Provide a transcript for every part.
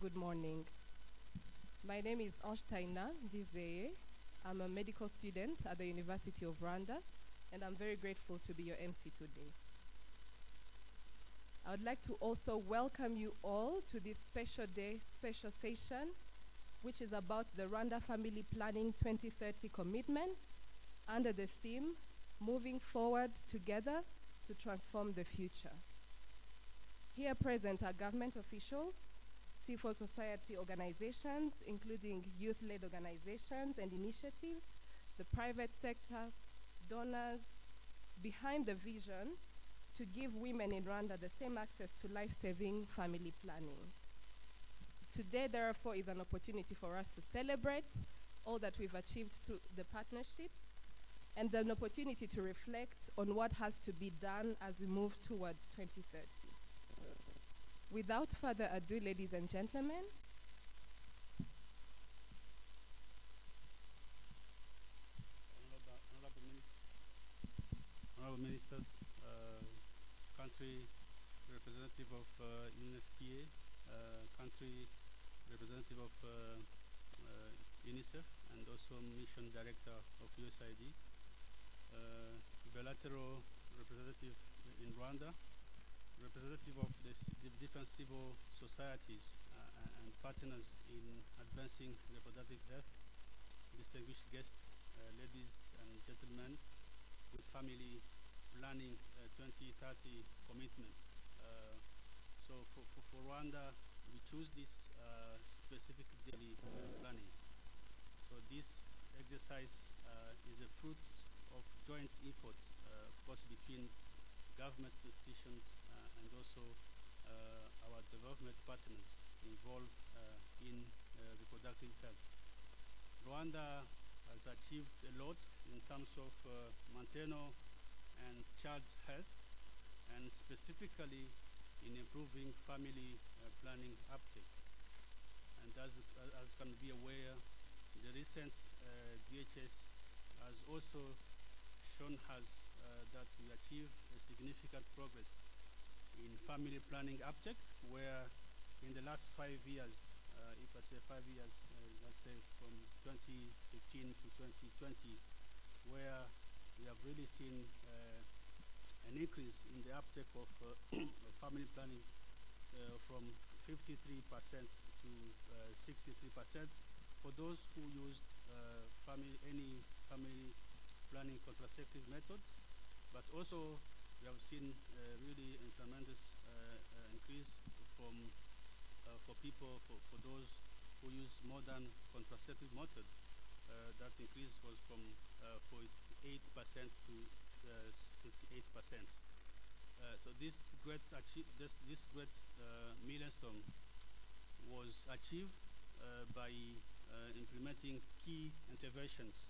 Good morning. My name is Anshtaina Dizeye. I'm a medical student at the University of Rwanda, and I'm very grateful to be your MC today. I would like to also welcome you all to this special day, special session, which is about the Rwanda Family Planning 2030 commitment under the theme, Moving Forward Together to Transform the Future. Here present are government officials, civil society organizations, including youth-led organizations and initiatives, the private sector, donors, behind the vision to give women in Rwanda the same access to life-saving family planning. Today, therefore, is an opportunity for us to celebrate all that we've achieved through the partnerships and an opportunity to reflect on what has to be done as we move towards 2030. Without further ado, ladies and gentlemen, Honorable ministers, country representative of UNFPA, country representative of UNICEF, and also mission director of USAID, bilateral representative in Rwanda, representative of the different civil societies and partners in advancing reproductive health, distinguished guests, ladies and gentlemen, with family planning 2030 commitments. For Rwanda, we choose this specific daily planning. So this exercise is a fruit of joint efforts, of course, between government institutions and also our development partners involved in reproductive health. Rwanda has achieved a lot in terms of maternal and child health, and specifically in improving family planning uptake. And as can be aware, the recent DHS has also shown us that we achieved a significant progress in family planning uptake, where in the last 5 years, if I say 5 years, let's say from 2015 to 2020, where we have really seen an increase in the uptake of family planning from 53% to 63% for those who used any family planning contraceptive methods, but also we have seen really a tremendous increase for people, for those who use modern contraceptive methods. That increase was from 48% to 58%. So this great milestone was achieved by implementing key interventions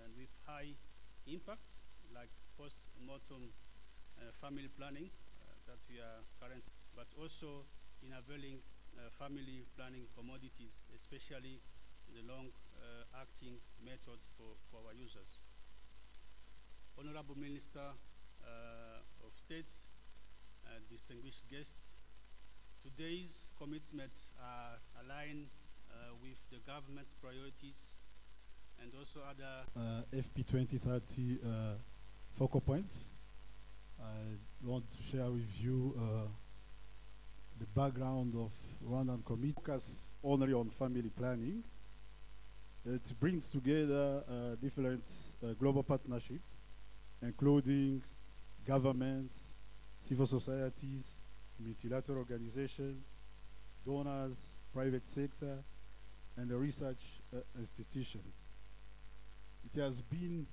and with high impact, like post-mortem family planning that we are current, but also in availing family planning commodities, especially the long-acting method for our users. Honorable Minister of State, distinguished guests, today's commitments are aligned with the government priorities and also other FP2030 focal points. I want to share with you the background of Rwandan committee. Focus only on family planning. It brings together different global partnerships, including governments, civil societies, multilateral organizations, donors, private sector, and the research institutions. It has been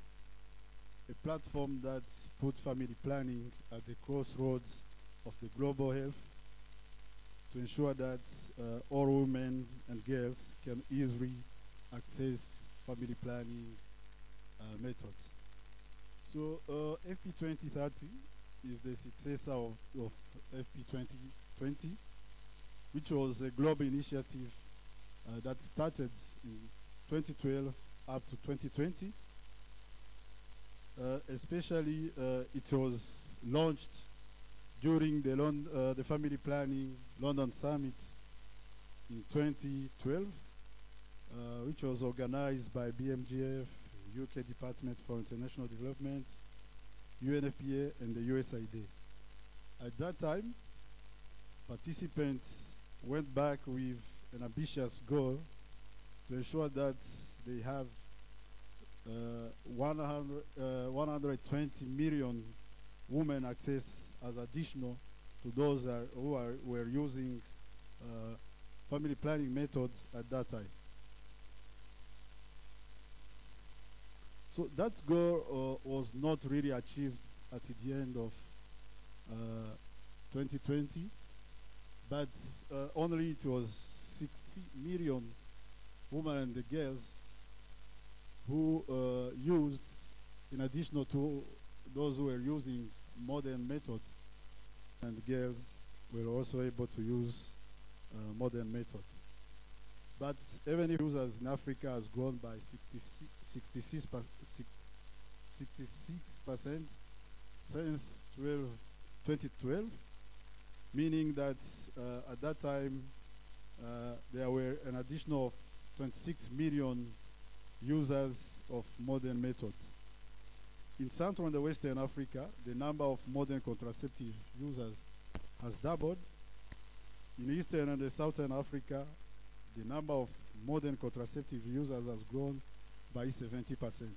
a platform that put family planning at the crossroads of the global health to ensure that all women and girls can easily access family planning methods. So FP2030 is the successor of FP2020, which was a global initiative that started in 2012 up to 2020. Especially, it was launched during the Family Planning London Summit in 2012, which was organized by BMGF, UK Department for International Development, UNFPA, and the USAID. At that time, participants went back with an ambitious goal to ensure that they have 120 million women access as additional to those were using family planning methods at that time. So that goal was not really achieved at the end of 2020, but only it was 60 million women and girls who used, in addition to those who were using modern methods, and girls were also able to use modern methods. But even if users in Africa has grown by 66% since 2012, meaning that at that time there were an additional 26 million users of modern methods. In Central and Western Africa, the number of modern contraceptive users has doubled. In Eastern and Southern Africa, the number of modern contraceptive users has grown by 70%.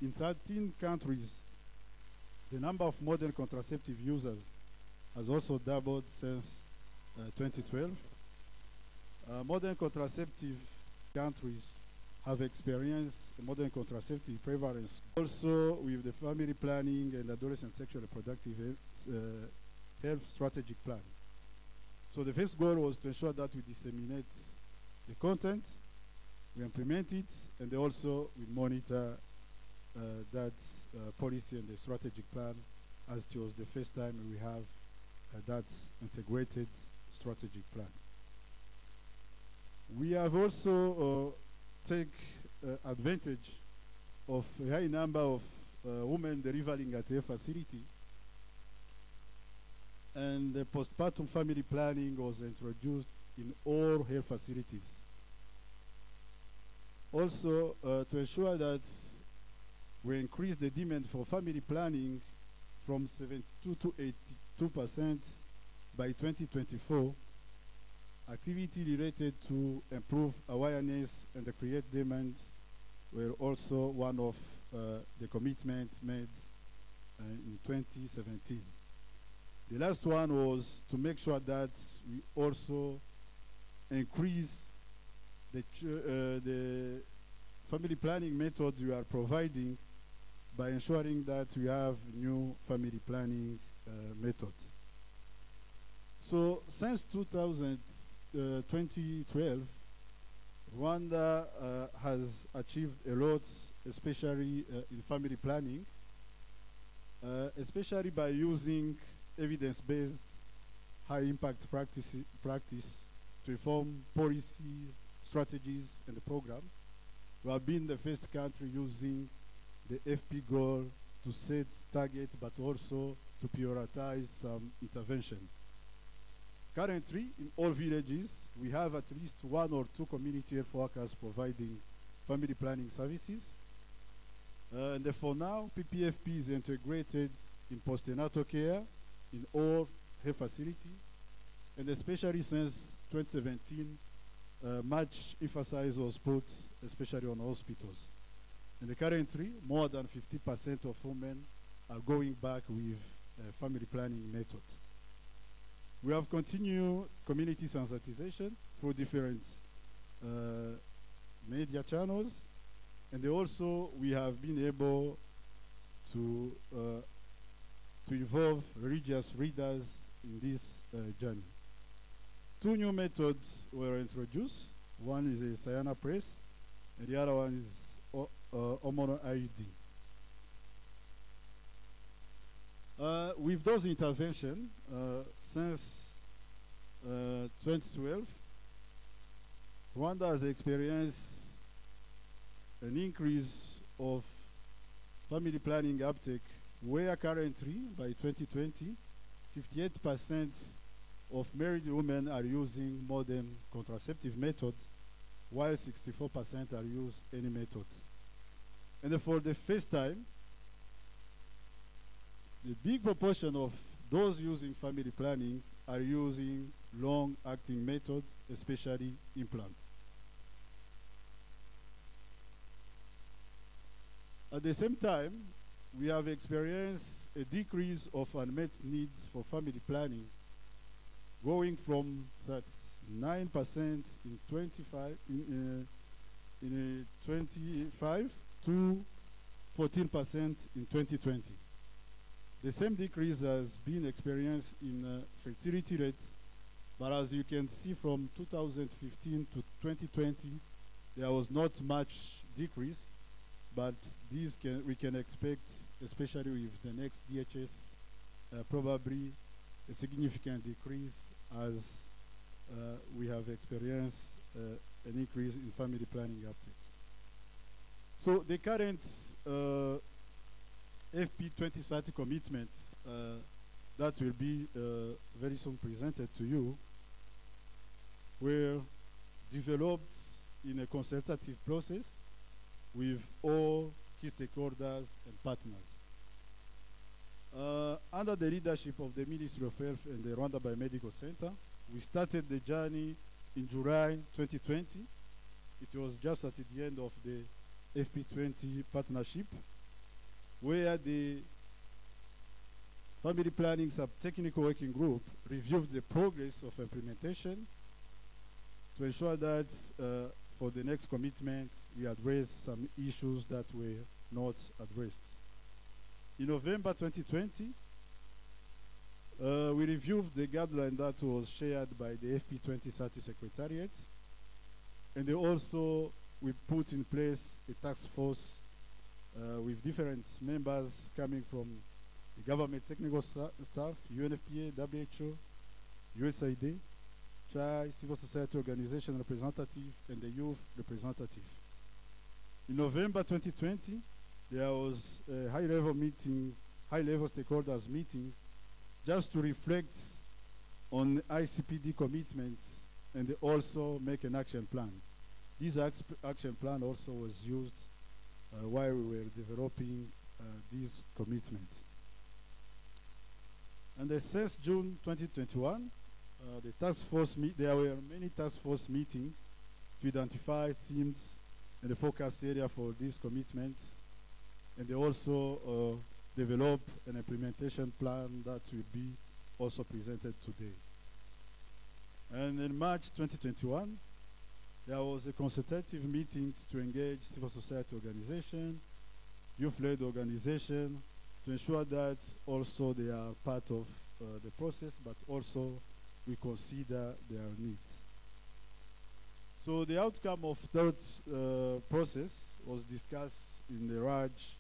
In 13 countries, the number of modern contraceptive users has also doubled since 2012. Modern contraceptive countries have experienced modern contraceptive prevalence also with the family planning and adolescent sexual reproductive health strategic plan. So the first goal was to ensure that we disseminate the content, we implement it, and also we monitor that policy and the strategic plan, as it was the first time we have that integrated strategic plan. We have also take advantage of a high number of women delivering at a facility, and the postpartum family planning was introduced in all health facilities. Also, to ensure that we increase the demand for family planning from 72 to 82% by 2024, activity related to improve awareness and the create demand were also one of the commitments made in 2017. The last one was to make sure that we also increase the family planning methods we are providing by ensuring that we have new family planning method. So since 2012, Rwanda has achieved a lot, especially in family planning, especially by using evidence-based high-impact practice to inform policies, strategies, and programs. We have been the first country using the FP goal to set targets, but also to prioritize some intervention. Currently, in all villages, we have at least one or two community health workers providing family planning services. And for now, PPFP is integrated in postnatal care in all health facilities, and especially since 2017, much emphasis was put especially on hospitals. And currently, more than 50% of women are going back with family planning method. We have continued community sensitization through different media channels, and also we have been able to involve religious leaders in this journey. Two new methods were introduced. One is a Sayana press, and the other one is hormonal IUD. With those interventions, since 2012, Rwanda has experienced an increase of family planning uptake, where currently, by 2020, 58% of married women are using modern contraceptive methods, while 64% are use any method. And for the first time, the big proportion of those using family planning are using long-acting methods, especially implants. At the same time, we have experienced a decrease of unmet needs for family planning, going from that 9% in 25 to 14% in 2020. The same decrease has been experienced in fertility rates, but as you can see from 2015 to 2020, there was not much decrease, but we can expect, especially with the next DHS, probably a significant decrease as we have experienced an increase in family planning uptake. So the current FP2030 commitment that will be very soon presented to you were developed in a consultative process with all key stakeholders and partners. Under the leadership of the Ministry of Health and the Rwanda Biomedical Center, we started the journey in July 2020. It was just at the end of the FP20 partnership, where the Family Planning Sub-Technical Working Group reviewed the progress of implementation to ensure that for the next commitment, we address some issues that were not addressed. In November 2020, we reviewed the guideline that was shared by the FP2030 Secretariat, and we put in place a task force with different members coming from the government technical staff, UNFPA, WHO, USAID, CHAI, civil society organization representative, and the youth representative. In November 2020, there was a high-level stakeholders meeting just to reflect on ICPD commitments and also make an action plan. This action plan also was used while we were developing this commitment. And since June 2021, there were many task force meetings to identify themes and the focus area for these commitments, and they also develop an implementation plan that will be also presented today. And in March 2021, there was a consultative meeting to engage civil society organization, youth-led organization, to ensure that also they are part of the process, but also we consider their needs. So the outcome of that process was discussed in the RAJ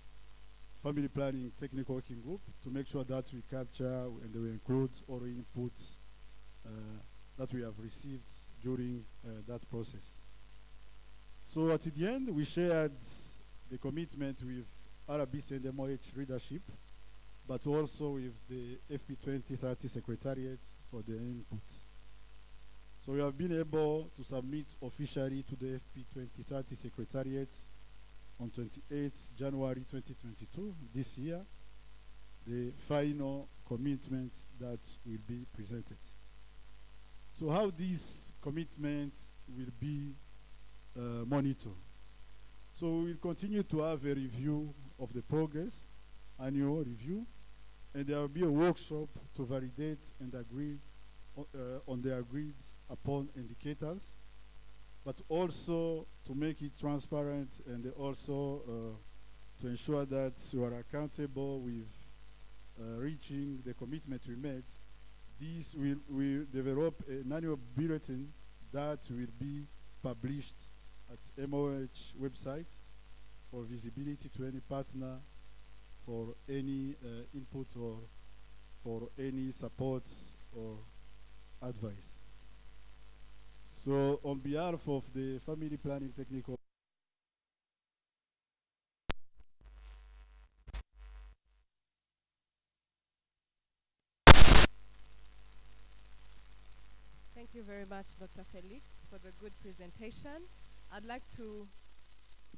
Family Planning Technical Working Group to make sure that we capture and we include all inputs that we have received during that process. So at the end, we shared the commitment with RBC and MOH leadership, but also with the FP2030 Secretariat for the input. So we have been able to submit officially to the FP2030 Secretariat on 28th January 2022, this year, the final commitment that will be presented. So how these commitments will be monitored? So we will continue to have a review of the progress, annual review, and there will be a workshop to validate and agree on the agreed upon indicators, but also to make it transparent and also to ensure that you are accountable with reaching the commitment we made. This will develop an annual bulletin that will be published at MOH website for visibility to any partner, for any input or for any support or advice. So on behalf of the Family Planning Technical very much, Dr. Felix, for the good presentation. I'd like to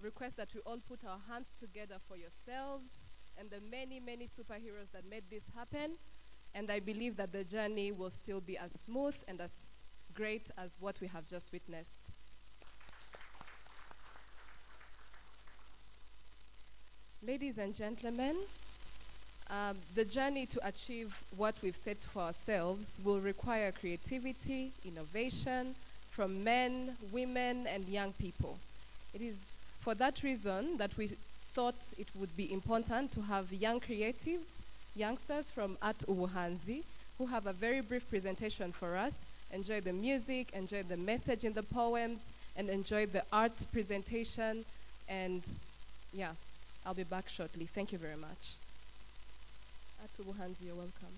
request that we all put our hands together for yourselves and the many, many superheroes that made this happen. And I believe that the journey will still be as smooth and as great as what we have just witnessed. Ladies and gentlemen, the journey to achieve what we've set for ourselves will require creativity, innovation from men, women, and young people. It is for that reason that we thought it would be important to have young creatives, youngsters from Art Ubuhanzi, who have a very brief presentation for us. Enjoy the music, enjoy the message in the poems, and enjoy the art presentation. And yeah, I'll be back shortly. Thank you very much. Art Ubuhanzi, you're welcome.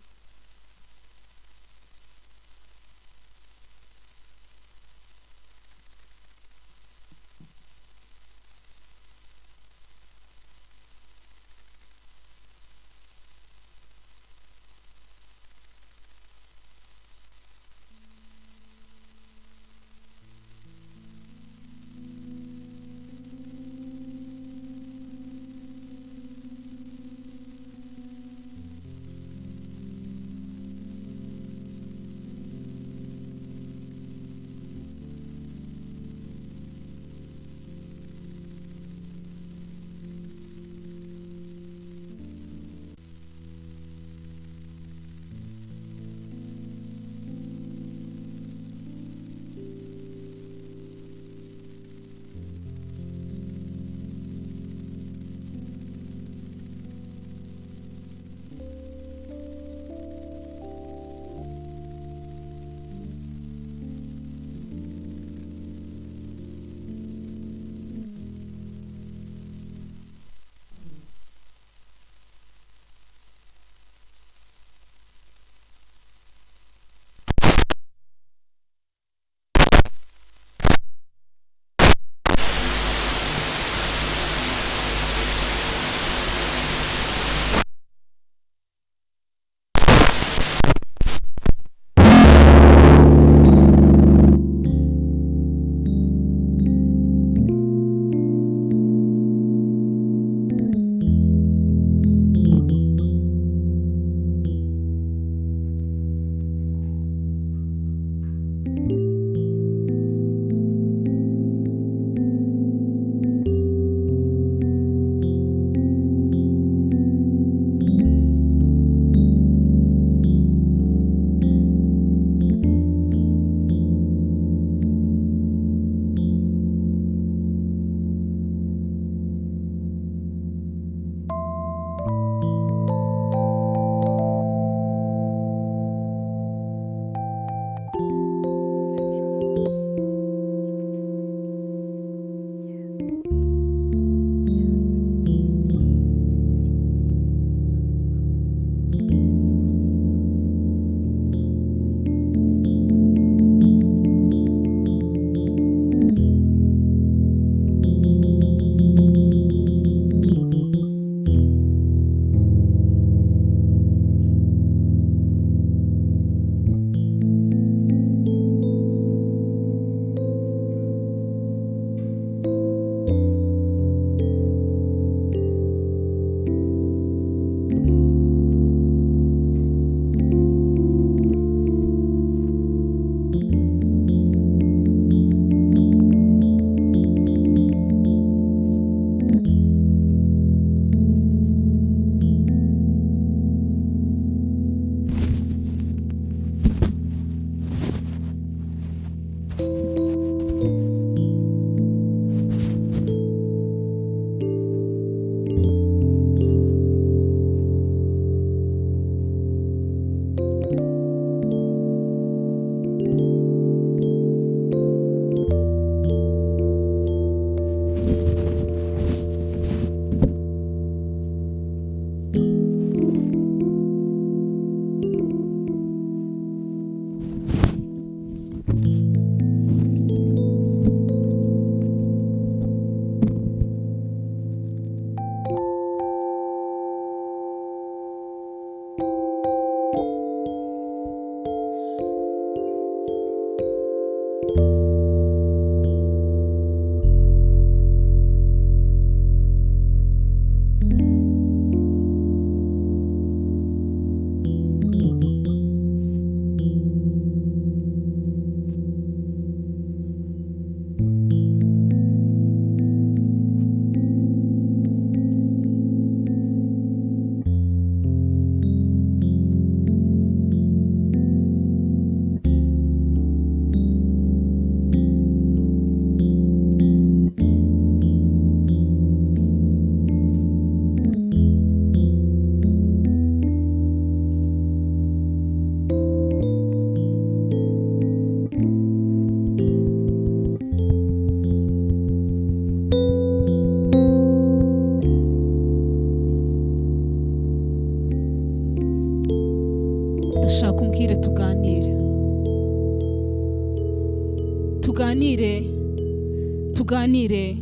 tuganire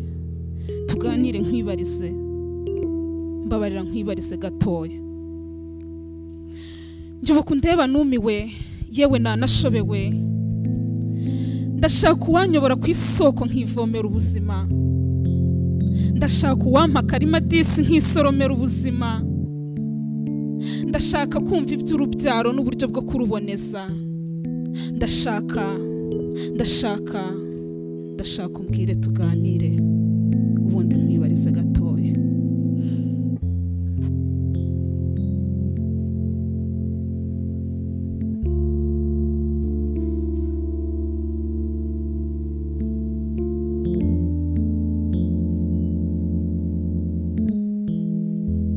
nkwibarize, mbabarira nkwibarize gatoya. Njubuka undeba numiwe, yewe nanashobewe, ndashaka uwanyobora ku isoko nkivomera ubuzima, ndashaka uwampa akarima disi nkisoromera ubuzima, ndashaka kumva iby'urubyaro n'uburyo bwo kuruboneza, ndashaka umbwire tuganire, ubundi nkwibarize gatoya.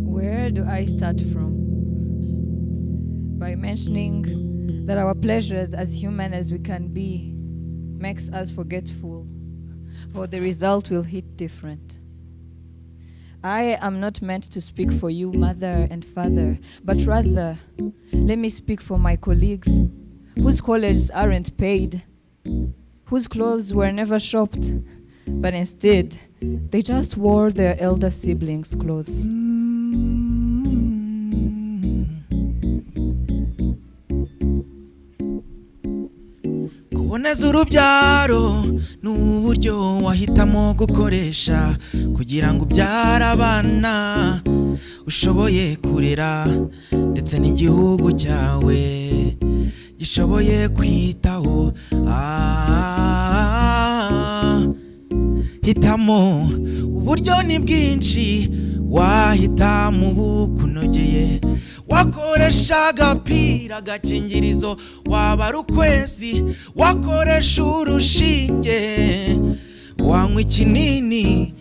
Where do I start from? By mentioning that our pleasures as human as we can be makes us forgetful, for the result will hit different. I am not meant to speak for you, mother and father, but rather, let me speak for my colleagues, whose colleges aren't paid, whose clothes were never shopped, but instead, they just wore their elder siblings' clothes. Kuboneza urubyaro n'uburyo wahitamo gukoresha kugira ngo ubyare abana ushoboye kurera, ndetse n'igihugu cyawe gishoboye kwitaho. Hitamo, uburyo ni bwinshi, wahitamo ubukunogeye, wakoresha agapira agakingirizo, wabara ukwezi, wakoresha urushinge, wanywa ikinini.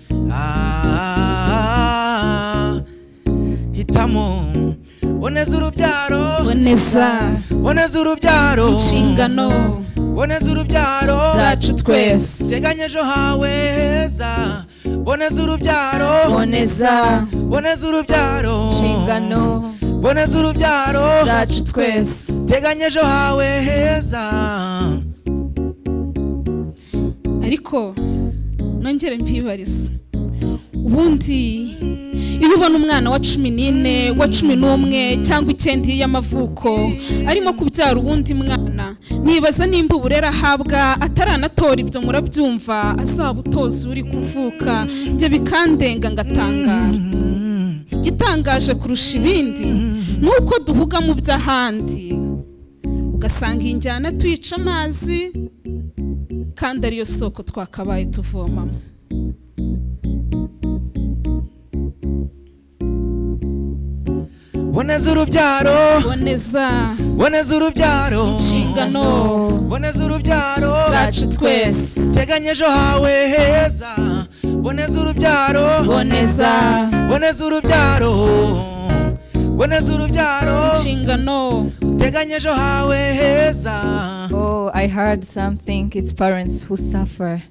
Hitamo, boneza urubyaro, boneza urubyaro, inshingano boneza urubyaro zacu twese, teganya ejo hawe heza. Boneza urubyaro, boneza urubyaro, Inshingano boneza urubyaro zacu twese. teganya ejo hawe heza. Ariko nongere mpibarize, ubundi iyo ubona umwana wa 14, wa 11 cyangwa 9 y'amavuko arimo kubyara uwundi mwana, nibaza nimba uburera ahabwa ataranatora ibyo murabyumva, azabutoza uri kuvuka. Ibyo bikandenga ngatangara. Gitangaje kurusha ibindi nuko duhuga mu by'ahandi, ugasanga injyana tuyica amazi kandi ariyo soko twakabaye tuvomamo. Boneza urubyaro, boneza urubyaro, inshingano boneza urubyaro zacu twese, teganya ejo hawe heza. Boneza urubyaro, boneza urubyaro, boneza urubyaro, inshingano teganya ejo hawe heza. Oh, I heard some think it's parents who suffer.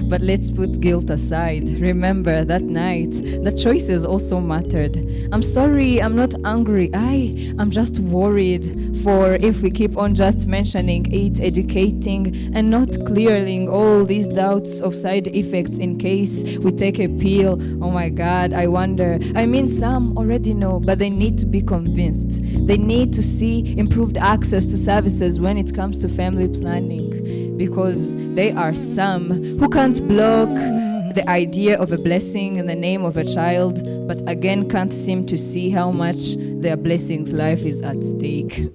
But let's put guilt aside. Remember that night, the choices also mattered. I'm sorry, I'm not angry. I'm just worried. For if we keep on just mentioning it, educating, and not clearing all these doubts of side effects in case we take a pill, oh my God, I wonder. I mean, some already know, but they need to be convinced. They need to see improved access to services when it comes to family planning, because there are some who can't block the idea of a blessing in the name of a child, but again can't seem to see how much their blessing's life is at stake.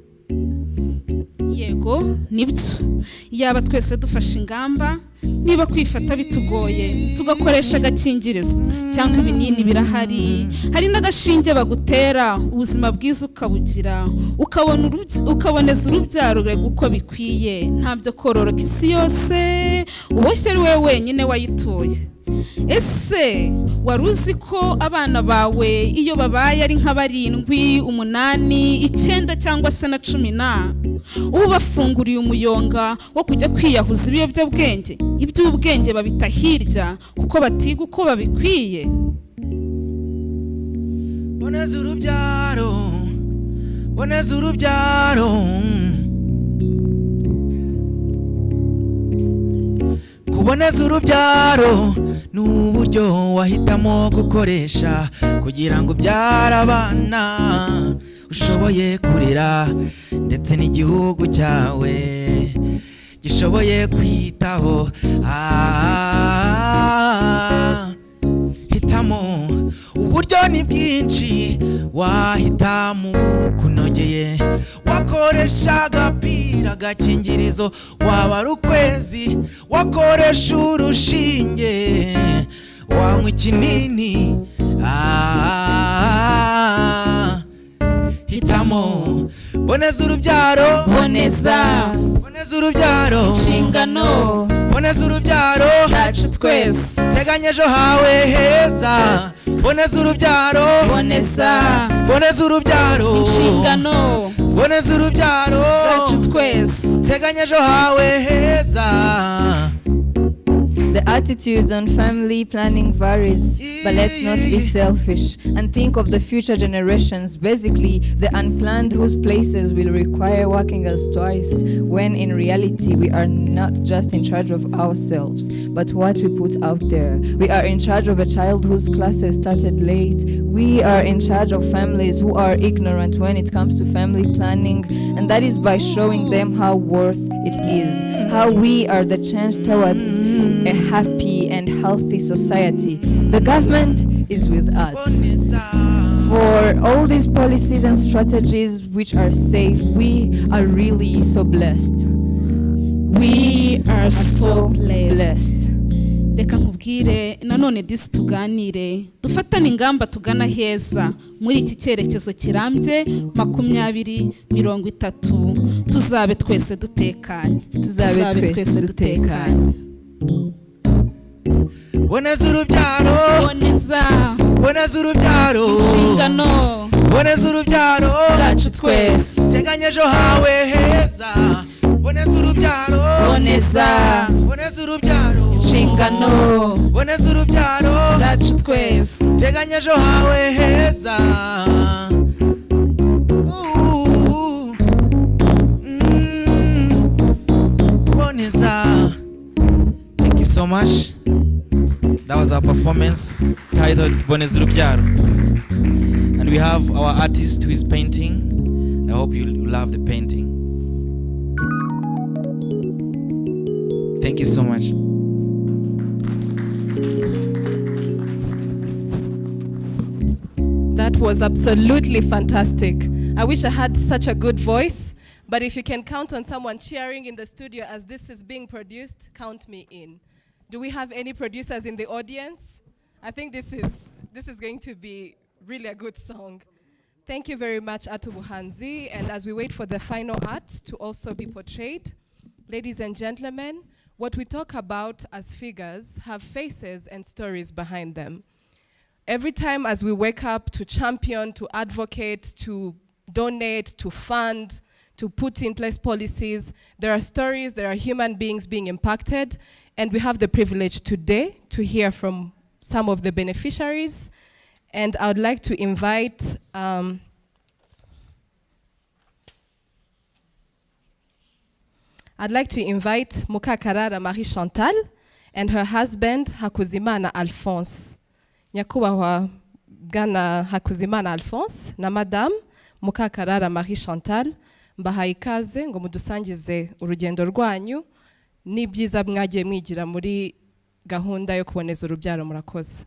Yego nibyo, yaba twese dufashe ingamba, niba kwifata bitugoye tugakoresha agakingirizo cyangwa ibinini birahari, hari n'agashinge bagutera, ubuzima bwiza ukabugira, ukaboneza urubyaro uko bikwiye, ntabyo kororoka isi yose uboshye ari wowe wenyine wayituye. Ese wari uzi ko abana bawe iyo babaye ari nka 7, 8, 9 cyangwa se na 10, ubu bafunguriye umuyonga wo kujya kwiyahuza ibiyobyabwenge, iby'ubwenge babita hirya kuko batiga uko babikwiye? Boneza urubyaro, boneza urubyaro, boneza urubyaro ni uburyo wahitamo gukoresha kugira ngo ubyare abana ushoboye kurera ndetse n'igihugu cyawe gishoboye kwitaho. Hitamo uburyo ni bwinshi wahitamo kunogeye wakoresha agapira agakingirizo waba ari ukwezi wakoresha urushinge wanywa ikinini. Hitamo boneza urubyaro boneza urubyaro inshingano boneza urubyaro zacu twese teganya ejo hawe heza boneza urubyaro boneza urubyaro inshingano boneza urubyaro zacu twese teganya ejo hawe heza. The attitudes on family planning varies, but let's not be selfish and think of the future generations, basically the unplanned whose places will require working us twice, when in reality we are not just in charge of ourselves, but what we put out there. We are in charge of a child whose classes started late. We are in charge of families who are ignorant when it comes to family planning, and that is by showing them how worth it is, how we are the change towards a happy and healthy society. The government is with us. For all these policies and strategies which are safe, we are really so blessed. we are so blessed. Reka nkubwire nanone disi tuganire dufatane ingamba tugana heza muri iki cyerekezo kirambye 2030 tuzabe twese dutekanye. Boneza urubyaro boneza urubyaro inshingano boneza urubyaro zacu twese teganya ejo hawe heza boneza urubyaro boneza urubyaro inshingano boneza urubyaro zacu twese teganya ejo hawe heza. Boneza. Thank you so much. That was our performance titled Boneza urubyaro, and we have our artist who is painting. I hope you love the painting. Thank you so much. That was absolutely fantastic. I wish I had such a good voice, but if you can count on someone cheering in the studio as this is being produced, count me in. Do we have any producers in the audience? I think this is going to be really a good song. Thank you very much, Atu Buhanzi. And as we wait for the final art to also be portrayed, ladies and gentlemen, what we talk about as figures have faces and stories behind them. Every time as we wake up to champion, to advocate, to donate, to fund, to put in place policies, there are stories, there are human beings being impacted, and we have the privilege today to hear from some of the beneficiaries. And I would like to invite Mukakarara Marie Chantal and her husband Hakuzimana Alphonse. Nyakubahwa Bwana Hakuzimana Alphonse na Madame Mukakarara Marie Chantal, mbahaye ikaze ngo mudusangize urugendo rwanyu n'ibyiza mwagiye mwigira muri gahunda yo kuboneza urubyaro. Murakoze.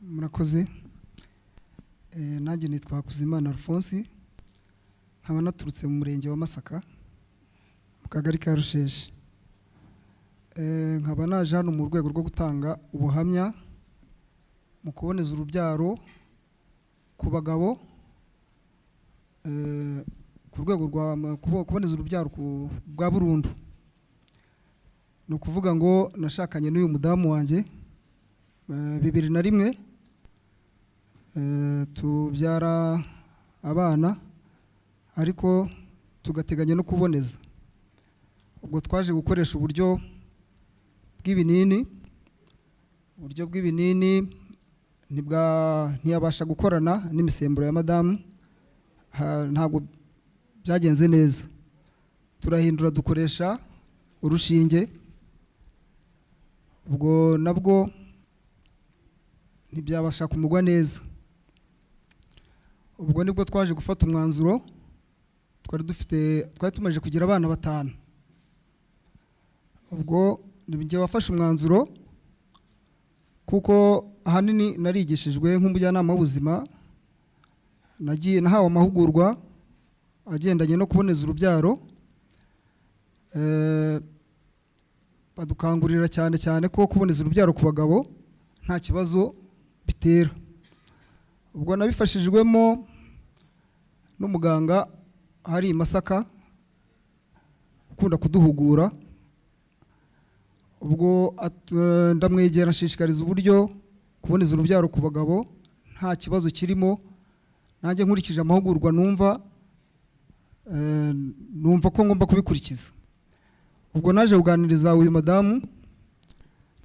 Murakoze. Nanjye nitwa Hakuzimana Alphonse, nkaba naturutse mu murenge wa Masaka mu kagari ka Rusheshe. Nkaba naje hano mu rwego rwo gutanga ubuhamya mu kuboneza urubyaro ku bagabo, ku rwego rwa kuboneza urubyaro bwa burundu. Ni ukuvuga ngo nashakanye n'uyu mudamu wanjye 2001, tubyara abana ariko tugateganya no kuboneza. Ubwo twaje gukoresha uburyo bw'ibinini. Uburyo bw'ibinini ntiyabasha gukorana n'imisemburo ya madamu, ntabwo byagenze neza. Turahindura dukoresha urushinge. Ubwo nabwo ntibyabasha kumugwa neza. Ubwo nibwo twaje gufata umwanzuro. Twari tumaze kugira abana 5. Ubwo njye wafashe umwanzuro kuko ahanini narigishijwe nk'umujyanama w'ubuzima, nahawe amahugurwa agendanye no kuboneza urubyaro. Badukangurira cyane ko kuboneza urubyaro ku bagabo nta kibazo bitera. Ubwo nabifashijwemo n'umuganga hari i Masaka ukunda kuduhugura. Ubwo ndamwegera nshishikariza uburyo kuboneza urubyaro ku bagabo nta kibazo kirimo. Nanjye nkurikije amahugurwa numva ko ngomba kubikurikiza. Ubwo naje kuganiriza uyu madamu,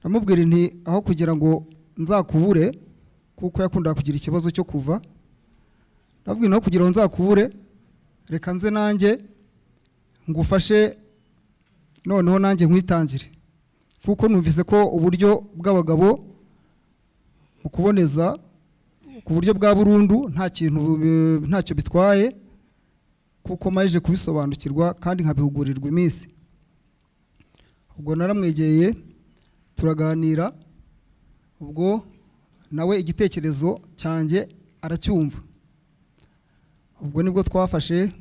ndamubwira nti aho kugira ngo nzakubure, kuko yakundaga kugira ikibazo cyo kuva, ndavuga naho kugira ngo nzakubure, reka nze nanjye ngufashe noneho nanjye nkwitangire, kuko numvise ko uburyo bw'abagabo mu kuboneza ku buryo bwa burundu ntacyo bitwaye, kuko maje kubisobanukirwa kandi nkabihugurirwa iminsi. Ubwo naramwegeye turaganira. Ubwo nawe igitekerezo cyanjye aracyumva. Ubwo nibwo twafashe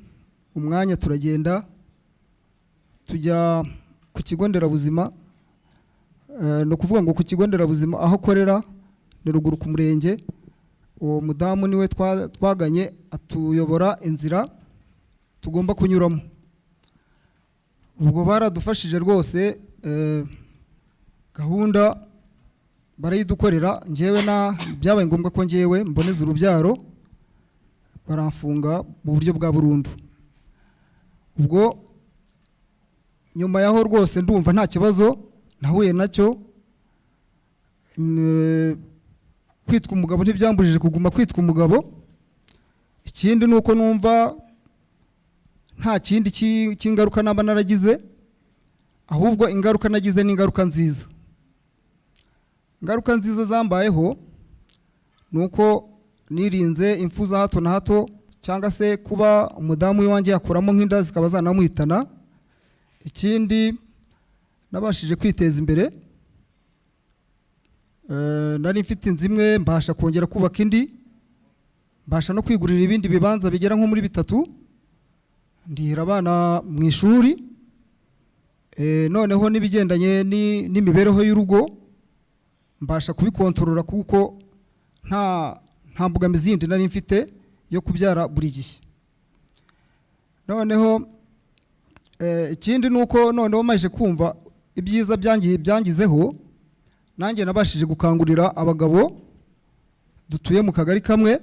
umwanya turagenda tujya ku kigo nderabuzima. No kuvuga ngo ku kigo nderabuzima aho korera ni ruguru ku murenge. Uwo mudamu niwe twaganye atuyobora inzira tugomba kunyuramo. Ubwo baradufashije rwose, gahunda barayidukorera. Njyewe byabaye ngombwa ko njyewe mboneza urubyaro, baramfunga mu buryo bwa burundu. Ubwo nyuma yaho rwose ndumva nta kibazo nahuye nacyo. Kwitwa umugabo ntibyambujije kuguma kwitwa umugabo. Ikindi nuko numva nta kindi cy'ingaruka naba naragize, ahubwo ingaruka nagize ni ingaruka nziza. Ingaruka nziza zambayeho nuko nirinze impfu za hato na hato, cyangwa se kuba umudamu w'iwanjye yakuramo nk'inda zikaba zanamuhitana. Ikindi nabashije kwiteza imbere. Nari mfite inzu imwe mbasha kongera kubaka indi, mbasha no kwigurira ibindi bibanza bigera nko muri 3, ndihira abana mu ishuri. Noneho nibigendanye n'imibereho y'urugo mbasha kubikontorora, kuko nta mbogamizi yindi nari mfite yo kubyara buri gihe. Noneho ikindi nuko noneho maje kumva ibyiza byangizeho, nanjye nabashije gukangurira abagabo dutuye mu kagari kamwe.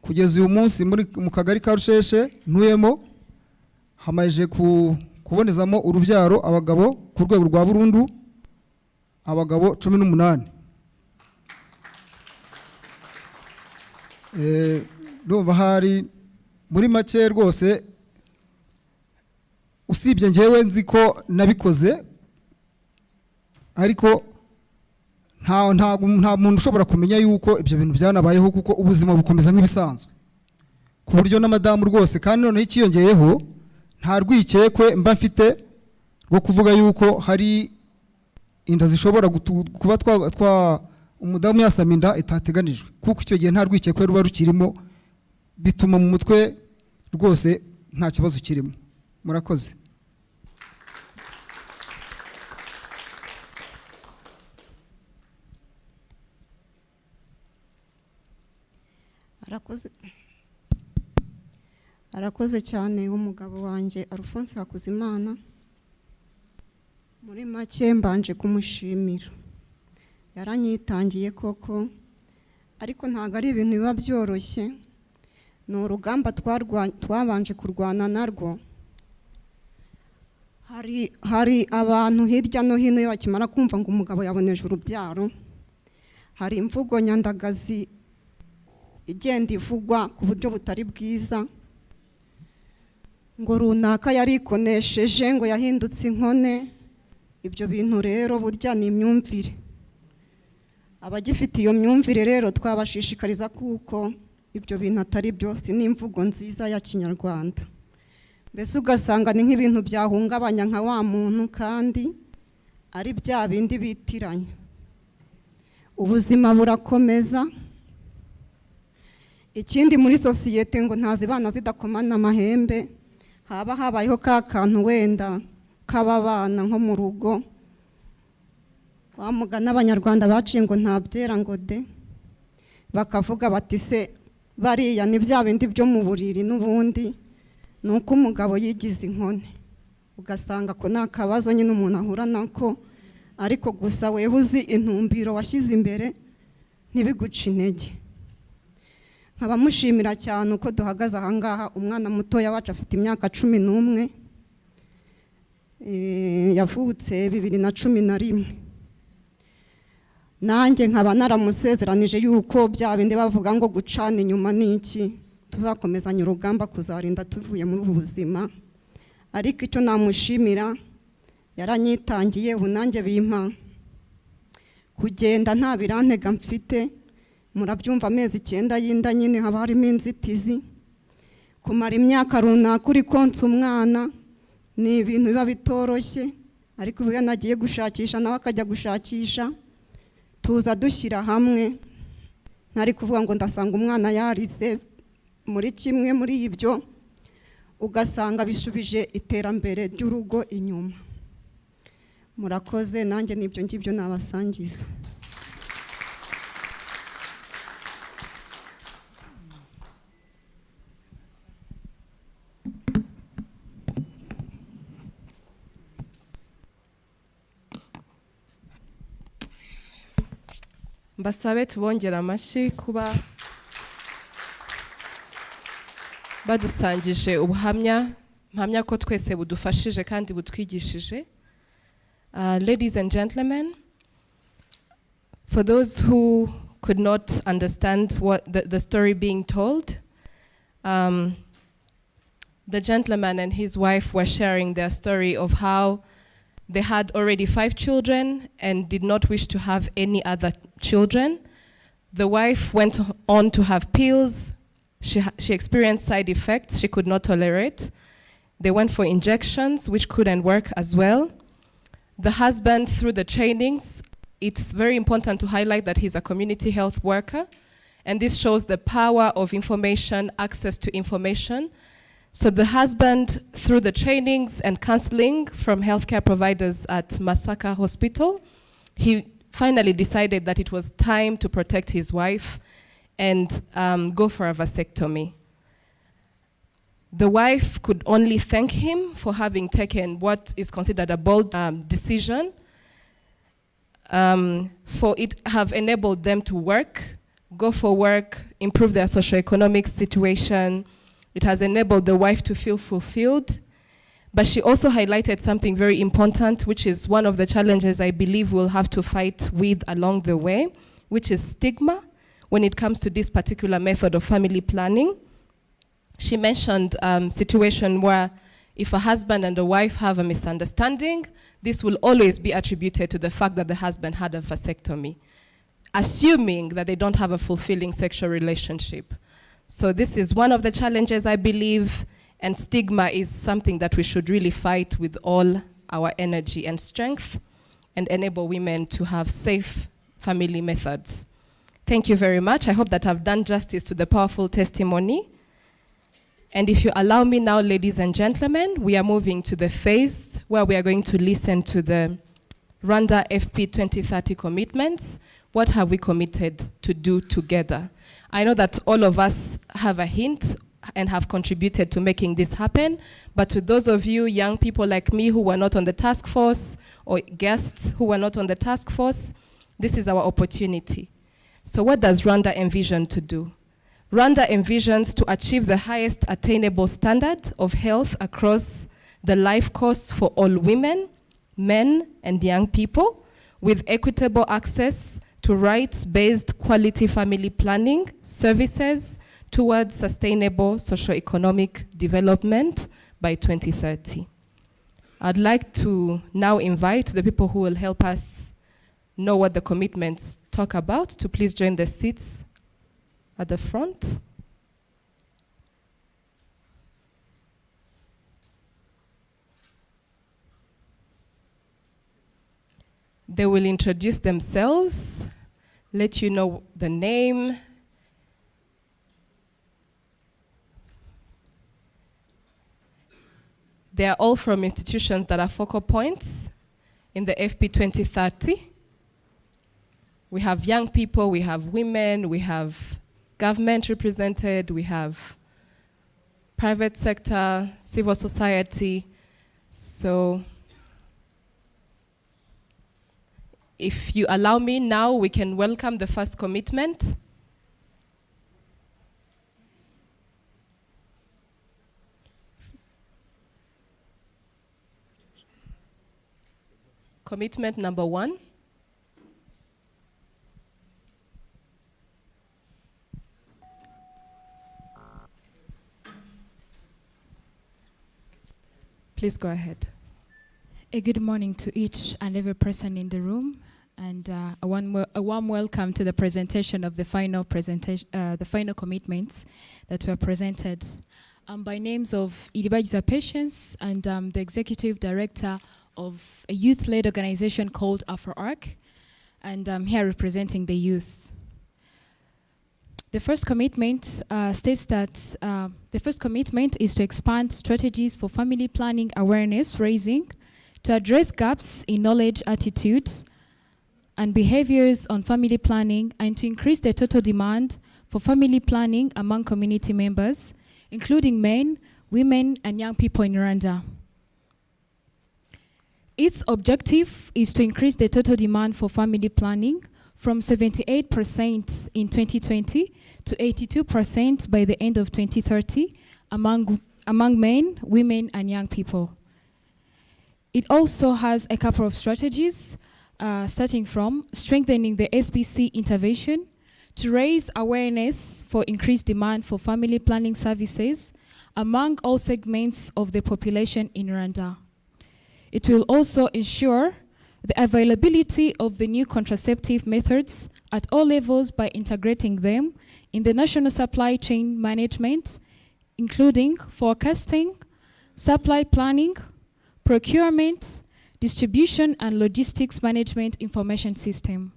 Kugeza uyu munsi mu kagari ka Rusheshe ntuyemo hamaje kubonezamo urubyaro abagabo ku rwego rwa burundu, abagabo 18. Ndumva hari muri make rwose, usibye njyewe nzi ko nabikoze, ariko nta muntu ushobora kumenya yuko ibyo bintu byanabayeho, kuko ubuzima bukomeza nk'ibisanzwe, ku buryo n'amadamu rwose. Kandi noneho ikiyongeyeho, nta rwikekwe mba mfite rwo kuvuga yuko hari inda zishobora kuba umudamu yasama inda itateganijwe, kuko icyo gihe nta rwikekwe ruba rukirimo, bituma mu mutwe rwose nta kibazo kirimo. Murakoze. arakoze cyane umugabo wanjye Alphonse Hakuzimana. Muri make mbanje kumushimira, yaranyitangiye koko, ariko ntago ari ibintu biba byoroshye, ni urugamba twabanje kurwana narwo. Hari abantu hirya no hino iyo bakimara kumva ngo umugabo yaboneje urubyaro, hari imvugo nyandagazi igenda ivugwa ku buryo butari bwiza, ngo runaka yarikonesheje, ngo yahindutse inkone. Ibyo bintu rero burya ni imyumvire. Abagifite iyo myumvire rero twabashishikariza kuko ibyo bintu atari byose, ni imvugo nziza ya Kinyarwanda. Mbese ugasanga ni nk'ibintu byahungabanya nka wa muntu kandi ari bya bindi bitiranya. Ubuzima burakomeza. Ikindi muri sosiyete ngo ntazibana zidakomana amahembe, haba habayeho ka kantu wenda k'ababana nko mu rugo, wamugana Abanyarwanda baciye ngo ntabyera ngo de, bakavuga bati se bariya ni bya bindi byo mu buriri, n'ubundi ni uko umugabo yigize inkone. Ugasanga ko nta kabazo nyine umuntu ahura nako, ariko gusa wewe uzi intumbiro washyize imbere ntibiguce intege. Nkabamushimira cyane uko duhagaze ahangaha. Umwana mutoya wacu afite imyaka 11, yavutse 2011. Nanjye nkaba naramusezeranije yuko bya bindi bavuga ngo gucana inyuma n'iki, tuzakomezanya urugamba kuzarinda tuvuye muri ubu buzima. Ariko icyo namushimira, yaranyitangiye, ubu nanjye bimpa kugenda nta birantega mfite. Murabyumva amezi 9 y'inda nyine haba harimo inzitizi. Kumara imyaka runaka uri konsa umwana ni ibintu biba bitoroshye, ariko ubu nagiye gushakisha nawe akajya gushakisha, tuza dushyira hamwe. Ntari kuvuga ngo ndasanga umwana yarize muri kimwe muri ibyo, ugasanga bishubije iterambere ry'urugo inyuma. Murakoze, nanjye nibyo ngibyo nabasangiza. Mbasabe tubongera amashyi kuba badusangije ubuhamya, mpamya ko twese budufashije kandi butwigishije. Ladies and gentlemen, for those who could not understand what the story being told, the gentleman and his wife were sharing their story of how they had already 5 children and did not wish to have any other children. The wife went on to have pills. She experienced side effects she could not tolerate. They went for injections, which couldn't work as well. The husband, through the trainings, it's very important to highlight that he's a community health worker, and this shows the power of information, access to information. So the husband, through the trainings and counseling from healthcare providers at Masaka Hospital, he finally decided that it was time to protect his wife and go for a vasectomy. The wife could only thank him for having taken what is considered a bold decision, for it have enabled them to work, go for work, improve their socioeconomic situation. It has enabled the wife to feel fulfilled. But she also highlighted something very important, which is one of the challenges I believe we'll have to fight with along the way, which is stigma when it comes to this particular method of family planning. She mentioned a situation where if a husband and a wife have a misunderstanding, this will always be attributed to the fact that the husband had a vasectomy, assuming that they don't have a fulfilling sexual relationship. So this is one of the challenges, I believe, and stigma is something that we should really fight with all our energy and strength and enable women to have safe family methods. Thank you very much. I hope that I've done justice to the powerful testimony. And if you allow me now, ladies and gentlemen, we are moving to the phase where we are going to listen to the Rwanda FP2030 commitments. What have we committed to do together? I know that all of us have a hint and have contributed to making this happen. But to those of you young people like me who were not on the task force, or guests who were not on the task force, this is our opportunity. So what does Rwanda envision to do? Rwanda envisions to achieve the highest attainable standard of health across the life course for all women, men, and young people, with equitable access to rights-based quality family planning services towards sustainable socio-economic development by 2030. I'd like to now invite the people who will help us know what the commitments talk about to please join the seats at the front. They will introduce themselves, let you know the name, they are all from institutions that are focal points in the FP2030. We have young people, we have women, we have government represented, we have private sector, civil society. So if you allow me now, we can welcome the first commitment. Commitment number 1. Please go ahead. A good morning to each and every person in the room, and a warm welcome to the presentation of the final commitments that were presented. By names of Iribagiza Patience, and the executive director of a youth-led organization called AfroArc, and I'm here representing the youth. The first commitment states that the first commitment is to expand strategies for family planning awareness raising to address gaps in knowledge, attitudes, and behaviors on family planning, and to increase the total demand for family planning among community members, including men, women, and young people in Rwanda. Its objective is to increase the total demand for family planning from 78% in 2020 to 82% by the end of 2030 among men, women, and young people. It also has a couple of strategies, starting from strengthening the SPC intervention to raise awareness for increased demand for family planning services among all segments of the population in Rwanda. It will also ensure the availability of the new contraceptive methods at all levels by integrating them in the national supply chain management, including forecasting, supply planning, procurement, distribution, and logistics management information system.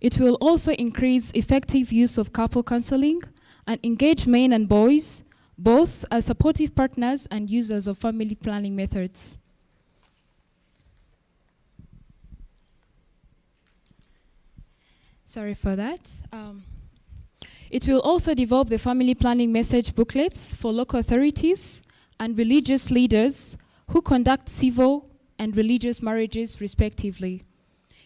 It will also increase effective use of couple counseling and engage men and boys, both as supportive partners and users of family planning methods. Sorry for that. It will also develop the family planning message booklets for local authorities and religious leaders who conduct civil and religious marriages respectively.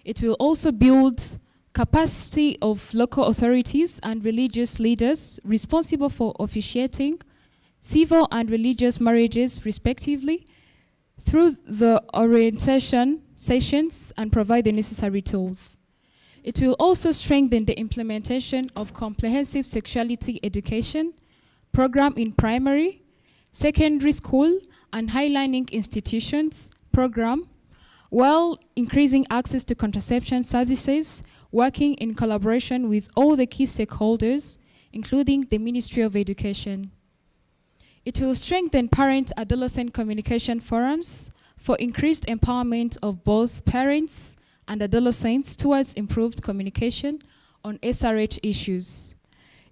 It will also build capacity of local authorities and religious leaders responsible for officiating civil and religious marriages respectively through the orientation sessions and provide the necessary tools. It will also strengthen the implementation of comprehensive sexuality education program in primary, secondary school, and high learning institutions program, while increasing access to contraception services, working in collaboration with all the key stakeholders, including the Ministry of Education. It will strengthen parent-adolescent communication forums for increased empowerment of both parents and adolescents towards improved communication on SRH issues.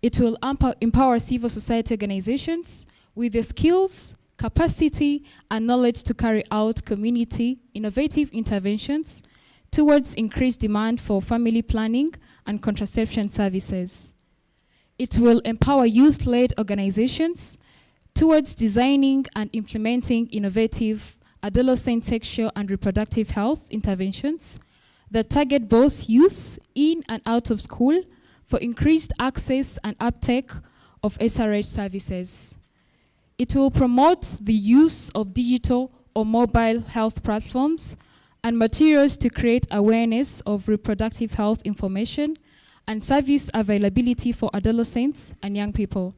It will empower civil society organizations with the skills, capacity, and knowledge to carry out community innovative interventions towards increased demand for family planning and contraception services. It will empower youth-led organizations towards designing and implementing innovative adolescent sexual and reproductive health interventions that target both youth in and out of school for increased access and uptake of SRH services. It will promote the use of digital or mobile health platforms and materials to create awareness of reproductive health information and service availability for adolescents and young people.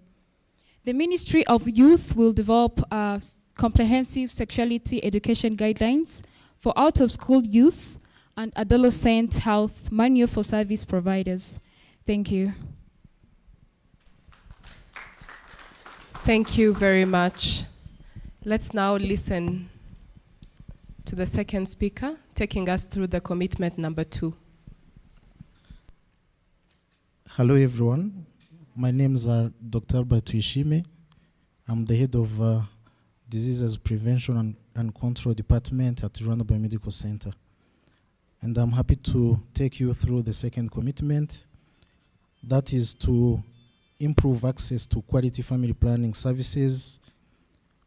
The Ministry of Youth will develop comprehensive sexuality education guidelines for out-of-school youth and adolescent health manual for service providers. Thank you. Thank you very much. Let's now listen to the second speaker, taking us through the commitment number 2. Hello, everyone. My name is Dr. Batuishime. I'm the head of Diseases Prevention and Control Department at Rwanda Biomedical Center. And I'm happy to take you through the second commitment, that is to improve access to quality family planning services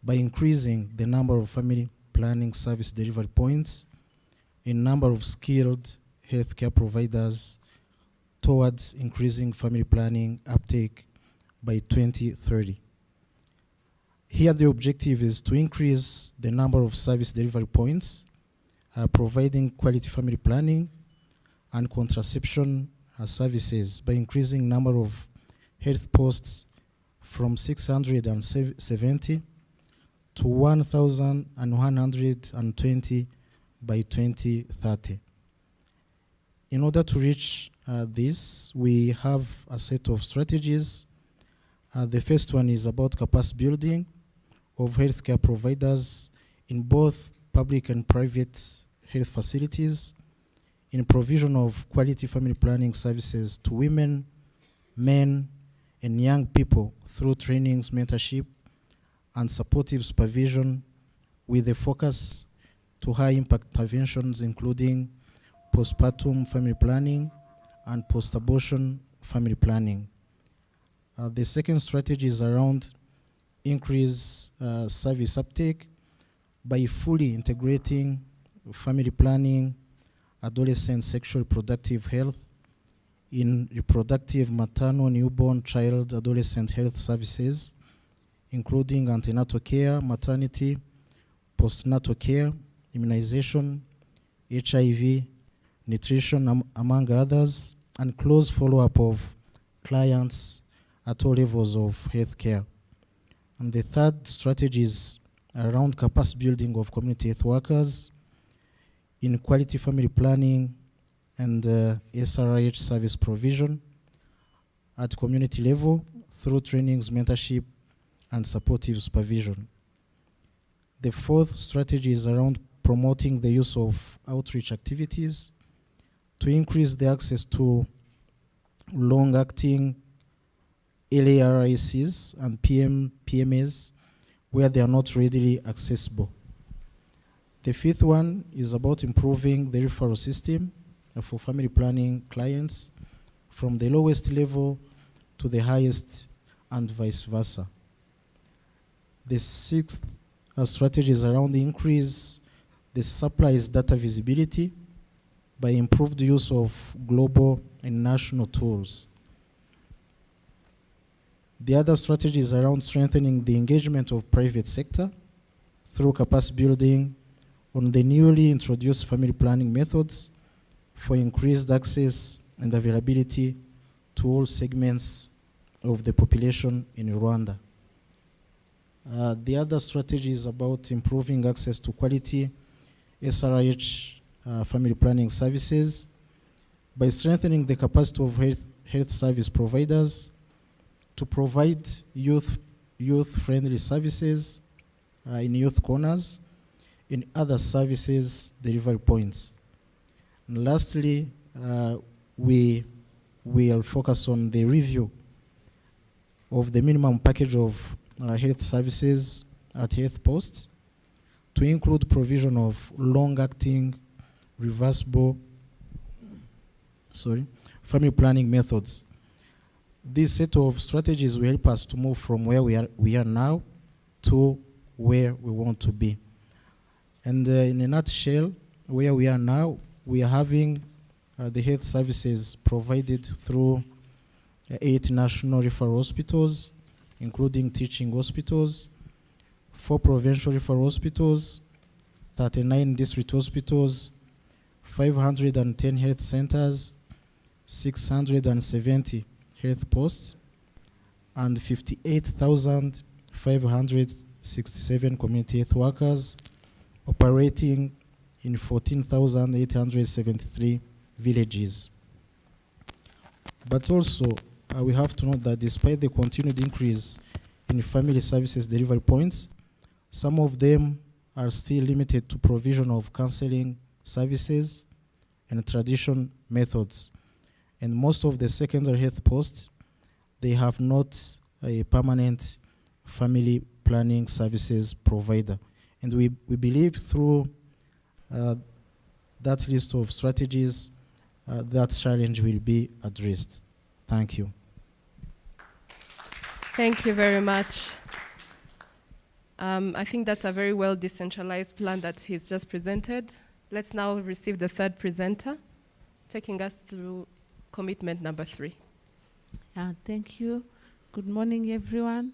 by increasing the number of family planning service delivery points in number of skilled healthcare providers towards increasing family planning uptake by 2030. Here the objective is to increase the number of service delivery points providing quality family planning and contraception services by increasing number of health posts from 670 to 1,120 by 2030. In order to reach this, we have a set of strategies. The first one is about capacity building of healthcare providers in both public and private health facilities, in provision of quality family planning services to women, men, and young people through trainings, mentorship, and supportive supervision with a focus to high-impact interventions including postpartum family planning and post-abortion family planning. The second strategy is around increase service uptake by fully integrating family planning, adolescent sexual reproductive health in reproductive, maternal, newborn, child, adolescent health services, including antenatal care, maternity, postnatal care, immunization, HIV, nutrition, among others, and close follow-up of clients at all levels of healthcare. And the third strategy is around capacity building of community health workers in quality family planning and SRH service provision at community level through trainings, mentorship, and supportive supervision. The fourth strategy is around promoting the use of outreach activities to increase the access to long-acting LARICs and PMAs where they are not readily accessible. The fifth one is about improving the referral system for family planning clients from the lowest level to the highest and vice versa. The sixth strategy is around the increase the supplies data visibility by improved use of global and national tools. The other strategy is around strengthening the engagement of private sector through capacity building on the newly introduced family planning methods for increased access and availability to all segments of the population in Rwanda. The other strategy is about improving access to quality SRH family planning services by strengthening the capacity of health service providers to provide youth-friendly services in youth corners, in other services delivery points. And lastly, we will focus on the review of the minimum package of health services at health posts to include provision of long-acting, reversible, family planning methods. this set of strategies will help us to move from where we are now to where we want to be. And in a nutshell, where we are now, we are having the health services provided through 8 national referral hospitals, including teaching hospitals, 4 provincial referral hospitals, 39 district hospitals, 510 health centers, 670 health posts, and 58,567 community health workers operating in 14,873 villages. But also, we have to note that despite the continued increase in family services delivery points, some of them are still limited to provision of counseling services and traditional methods. And most of the secondary health posts, they have not a permanent family planning services provider. And we believe through that list of strategies, that challenge will be addressed. Thank you. Thank you very much. I think that's a very well decentralized plan that he's just presented. Let's now receive the third presenter, taking us through commitment number 3. Thank you. Good morning, everyone.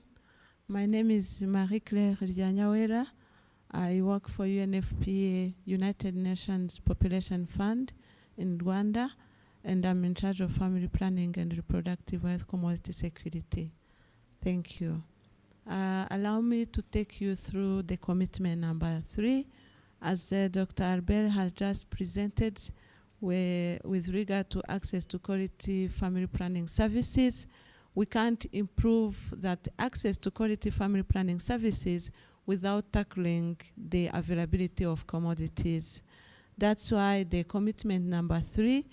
My name is Marie-Claire Ryanyawera. I work for UNFPA, United Nations Population Fund in Rwanda, and I'm in charge of family planning and reproductive health commodity security. Thank you. Allow me to take you through the commitment number 3. As Dr. Albert has just presented, with regard to access to quality family planning services, we can't improve that access to quality family planning services without tackling the availability of commodities. That's why the commitment number 3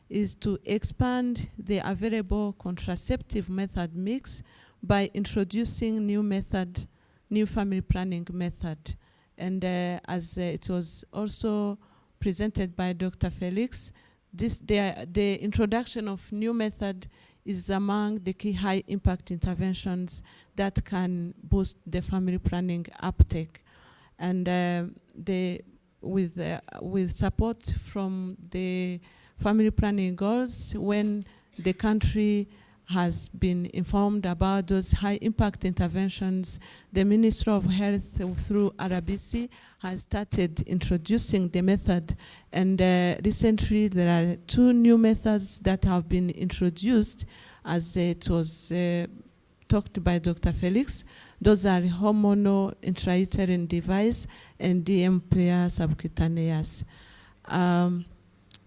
is to expand the available contraceptive method mix by introducing new family planning method. And as it was also presented by Dr. Felix, the introduction of new method is among the key high impact interventions that can boost the family planning uptake. And with support from the family planning goals, when the country has been informed about those high impact interventions, the Ministry of Health through RBC has started introducing the method. And recently there are 2 new methods that have been introduced, as it was talked by Dr. Felix. Those are hormonal intrauterine device and DMPR subcutaneous.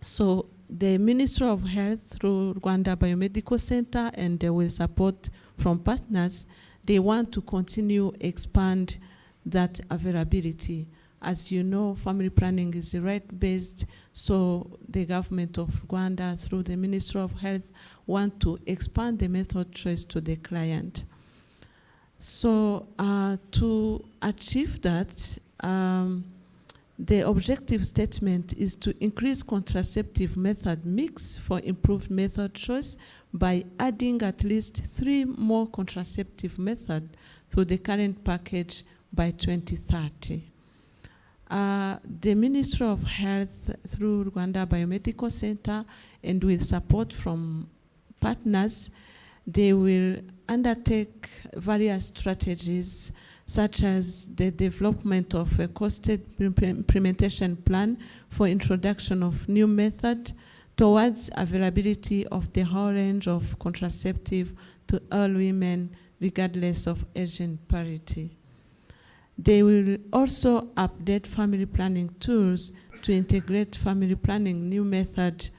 So the Ministry of Health through Rwanda Biomedical Center and with support from partners, they want to continue expand that availability. As you know, family planning is right-based, so the government of Rwanda through the Ministry of Health want to expand the method choice to the client. So to achieve that, the objective statement is to increase contraceptive method mix for improved method choice by adding at least 3 more contraceptive methods to the current package by 2030. The Ministry of Health through Rwanda Biomedical Center and with support from partners, they will undertake various strategies such as the development of a costed implementation plan for introduction of new method towards availability of the whole range of contraceptive to all women regardless of age and parity. They will also update family planning tools to integrate family planning new method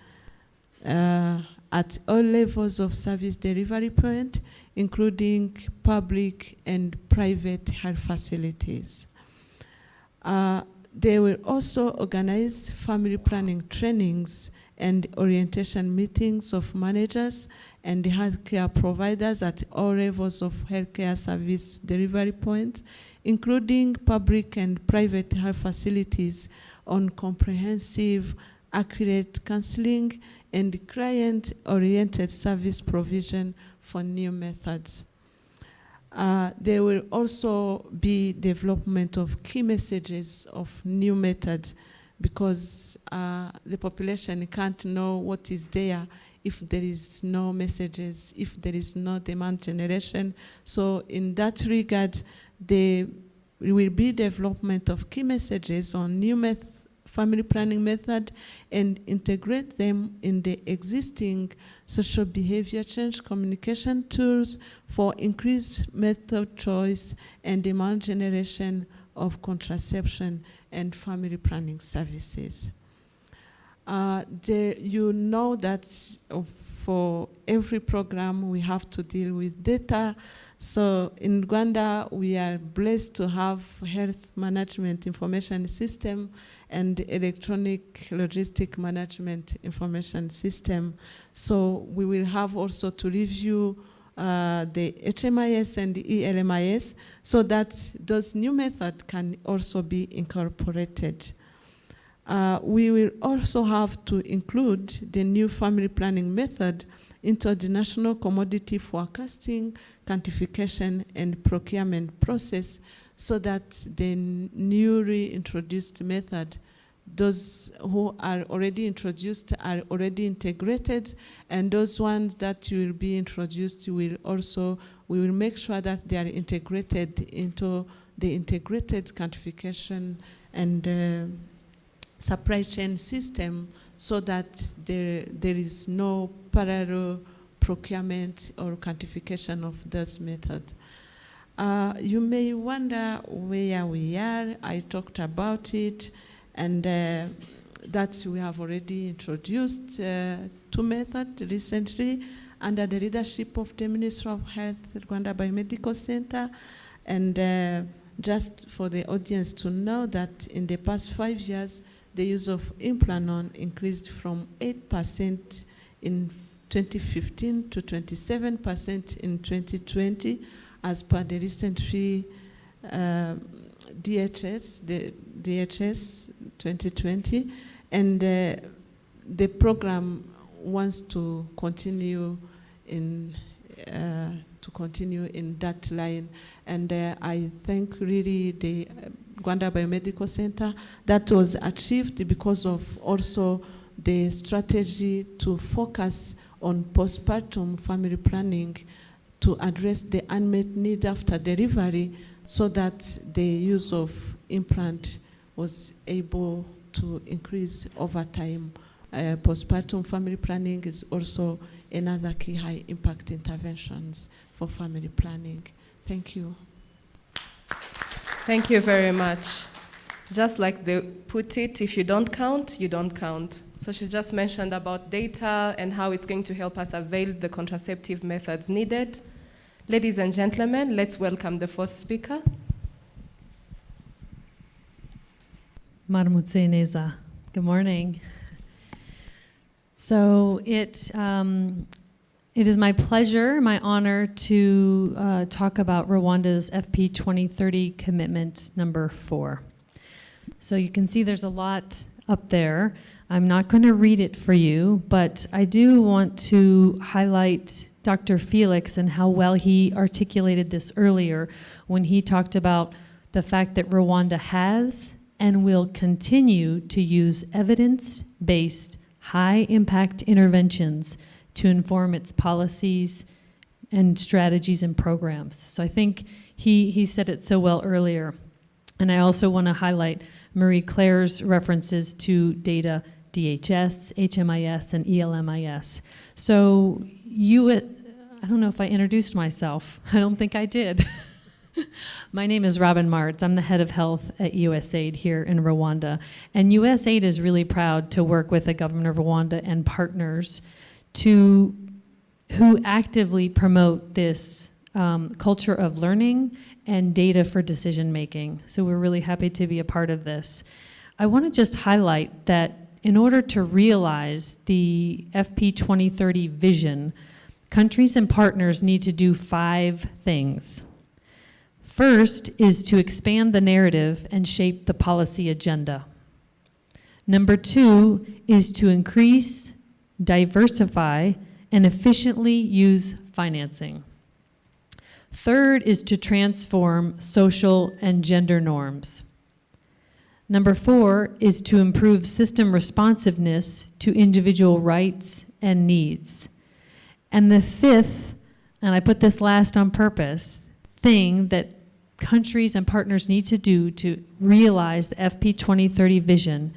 at all levels of service delivery point, including public and private health facilities. They will also organize family planning trainings and orientation meetings of managers and the healthcare providers at all levels of healthcare service delivery points, including public and private health facilities, on comprehensive accurate counseling, and client-oriented service provision for new methods. There will also be development of key messages of new methods, because the population can't know what is there if there is no messages, if there is no demand generation. So in that regard, there will be development of key messages on new family planning method and integrate them in the existing social behavior change communication tools for increased method choice and demand generation of contraception and family planning services. You know that for every program we have to deal with data. So in Rwanda, we are blessed to have health management information system and electronic logistic management information system. So we will have also to review the HMIS and the ELMIS so that those new methods can also be incorporated. We will also have to include the new family planning method into the national commodity forecasting, quantification, and procurement process so that the newly introduced method, those who are already introduced are already integrated, and those ones that will be introduced we will make sure that they are integrated into the integrated quantification and supply chain system so that there is no parallel procurement or quantification of this method. You may wonder where we are. I talked about it, and that we have already introduced two methods recently under the leadership of the Ministry of Health, Rwanda Biomedical Center. And just for the audience to know that in the past 5 years, the use of Implanon increased from 8% in 2015 to 27% in 2020, as per the recently the DHS 2020, and the program wants to continue in that line. And I thank really the Rwanda Biomedical Center. That was achieved because of also the strategy to focus on postpartum family planning to address the unmet need after delivery, so that the use of implant was able to increase over time. Postpartum family planning is also another key high impact interventions for family planning. Thank you. Thank you very much. Just like they put it, if you don't count, you don't count. So she just mentioned about data and how it's going to help us avail the contraceptive methods needed. Ladies and gentlemen, let's welcome the fourth speaker. Maramutse Neza. Good morning. So it is my pleasure, my honor to talk about Rwanda's FP2030 commitment number 4. So you can see there's a lot up there. I'm not going to read it for you, but I do want to highlight Dr. Felix and how well he articulated this earlier when he talked about the fact that Rwanda has and will continue to use evidence-based, high-impact interventions to inform its policies and strategies and programs. So I think he said it so well earlier. And I also want to highlight Marie Claire's references to data DHS, HMIS, and ELMIS. So I don't know if I introduced myself. I don't think I did. My name is Robin Martz. I'm the head of health at USAID here in Rwanda. And USAID is really proud to work with the government of Rwanda and partners who actively promote this culture of learning and data for decision making. So we're really happy to be a part of this. I want to just highlight that in order to realize the FP 2030 vision, countries and partners need to do 5 things. First is to expand the narrative and shape the policy agenda. Number 2 is to increase, diversify, and efficiently use financing. Third is to transform social and gender norms. Number 4 is to improve system responsiveness to individual rights and needs. And the fifth, and I put this last on purpose, thing that countries and partners need to do to realize the FP2030 vision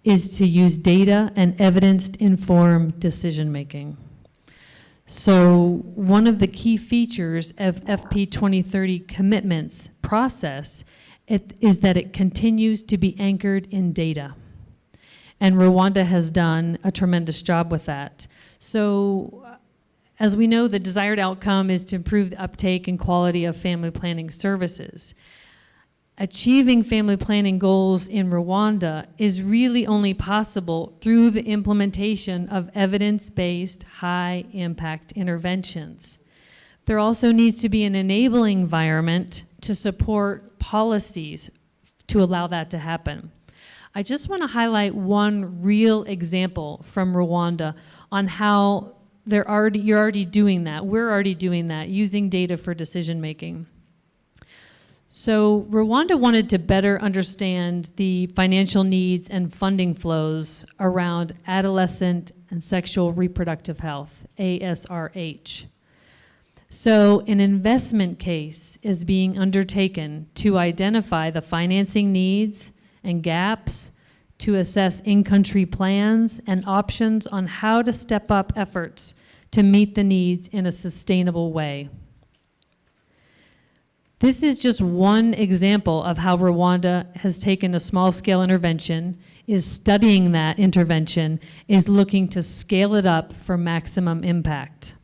is to use data and evidence-informed decision-making. So one of the key features of FP2030 commitments process is that it continues to be anchored in data. And Rwanda has done a tremendous job with that. So as we know, the desired outcome is to improve the uptake and quality of family planning services. Achieving family planning goals in Rwanda is really only possible through the implementation of evidence-based, high-impact interventions. There also needs to be an enabling environment to support policies to allow that to happen. I just want to highlight one real example from Rwanda on how you're already doing that. We're already doing that, using data for decision making. So Rwanda wanted to better understand the financial needs and funding flows around adolescent and sexual reproductive health, ASRH. So an investment case is being undertaken to identify the financing needs and gaps, to assess in-country plans and options on how to step up efforts to meet the needs in a sustainable way. This is just one example of how Rwanda has taken a small-scale intervention, is studying that intervention, is looking to scale it up for maximum impact.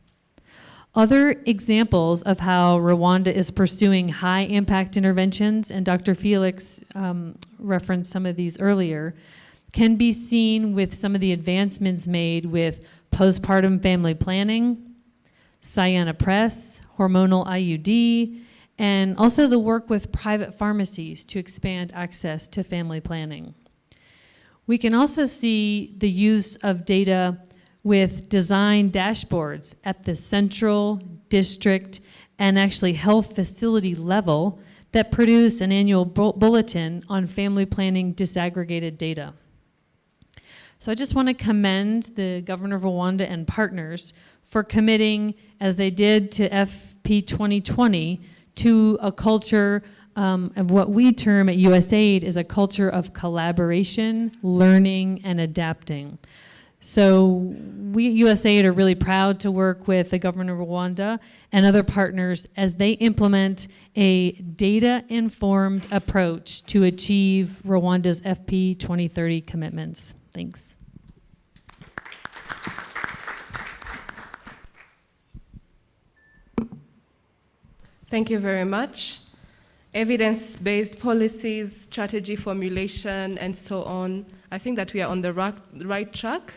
Other examples of how Rwanda is pursuing high-impact interventions, and Dr. Felix referenced some of these earlier, can be seen with some of the advancements made with postpartum family planning, Cyana Press, hormonal IUD, and also the work with private pharmacies to expand access to family planning. We can also see the use of data with design dashboards at the central, district, and actually health facility level that produce an annual bulletin on family planning disaggregated data. So I just want to commend the governor of Rwanda and partners for committing, as they did to FP 2020, to a culture of what we term at USAID is a culture of collaboration, learning, and adapting. So we at USAID are really proud to work with the government of Rwanda and other partners as they implement a data-informed approach to achieve Rwanda's FP 2030 commitments. Thanks. Thank you very much. Evidence-based policies, strategy formulation, and so on. I think that we are on the right track.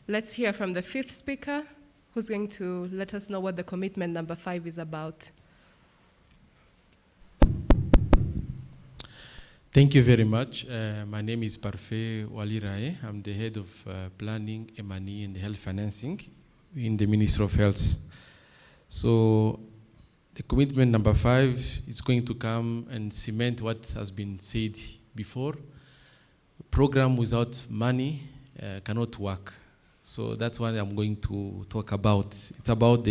Let's hear from the fifth speaker, who's going to let us know what the commitment number 5 is about. Thank you very much. My name is Parfait Walirae. I'm the head of planning, M&E, and health financing in the Ministry of Health. So the commitment number 5 is going to come and cement what has been said before. A program without money cannot work. So that's what I'm going to talk about. It's about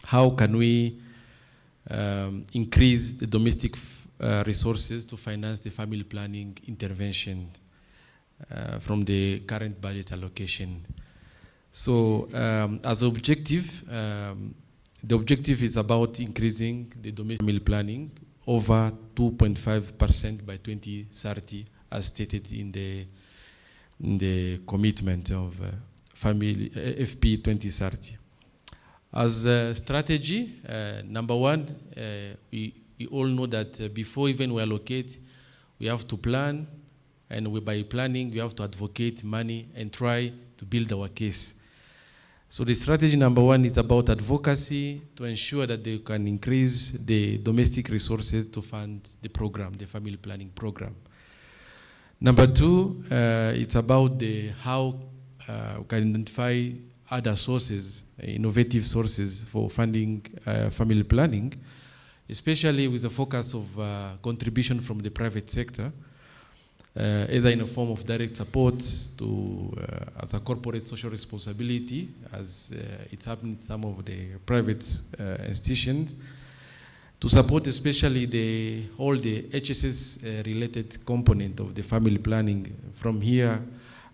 how can we increase the domestic resources to finance the family planning intervention from the current budget allocation. So as objective, the objective is about increasing the domestic family planning over 2.5% by 2030, as stated in the commitment of family FP 2030. As a strategy, number 1, we all know that before even we allocate, we have to plan, and by planning, we have to advocate money and try to build our case. So the strategy number 1 is about advocacy to ensure that they can increase the domestic resources to fund the program, the family planning program. Number two, it's about how we can identify other sources, innovative sources for funding family planning, especially with a focus of contribution from the private sector, either in a form of direct support to as a corporate social responsibility, as it's happening in some of the private institutions, to support especially all the HSS related component of the family planning. From here,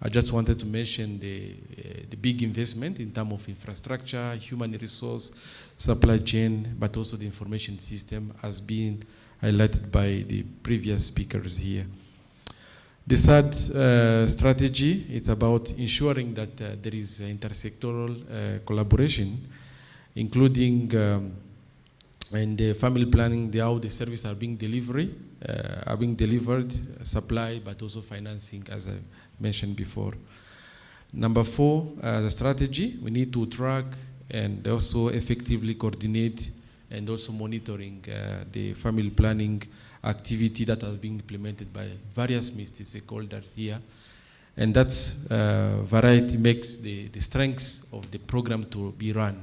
I just wanted to mention the big investment in terms of infrastructure, human resource, supply chain, but also the information system as being highlighted by the previous speakers here. The third strategy, it's about ensuring that there is intersectoral collaboration, including in the family planning, how the services are being delivered, supply, but also financing, as I mentioned before. Number four, the strategy, we need to track and also effectively coordinate and also monitoring the family planning activity that has been implemented by various stakeholders here. And that variety makes the strengths of the program to be run.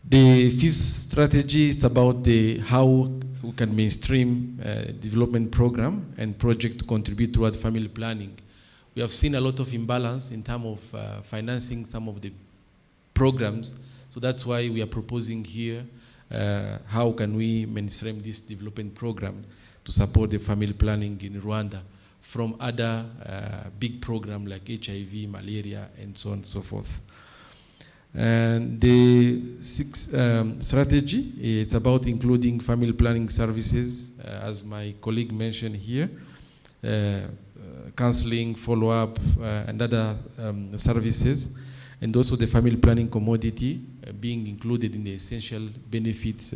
The fifth strategy is about how we can mainstream development program and project to contribute toward family planning. We have seen a lot of imbalance in terms of financing some of the programs, so that's why we are proposing here how can we mainstream this development program to support the family planning in Rwanda from other big programs like HIV, malaria, and so on and so forth. And the sixth strategy, it's about including family planning services, as my colleague mentioned here, counseling, follow-up, and other services, and also the family planning commodity being included in the essential benefits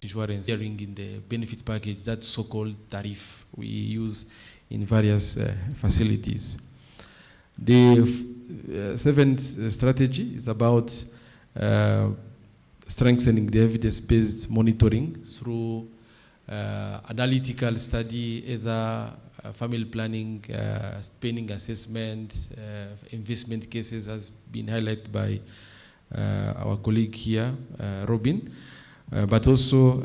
insurance sharing in the benefit package, that so-called tariff we use in various facilities. The seventh strategy is about strengthening the evidence-based monitoring through analytical study, either family planning, spending assessment, investment cases has been highlighted by our colleague here, Robin, but also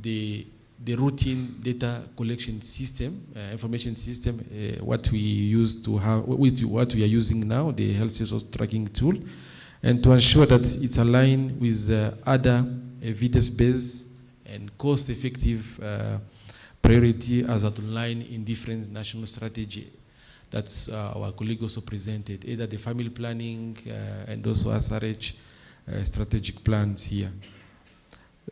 the routine data collection system, information system, what we use to have, what we are using now, the health resource tracking tool, and to ensure that it's aligned with other evidence-based and cost-effective priority as outlined in different national strategy. That's our colleague also presented, either the family planning and also SRH strategic plans here.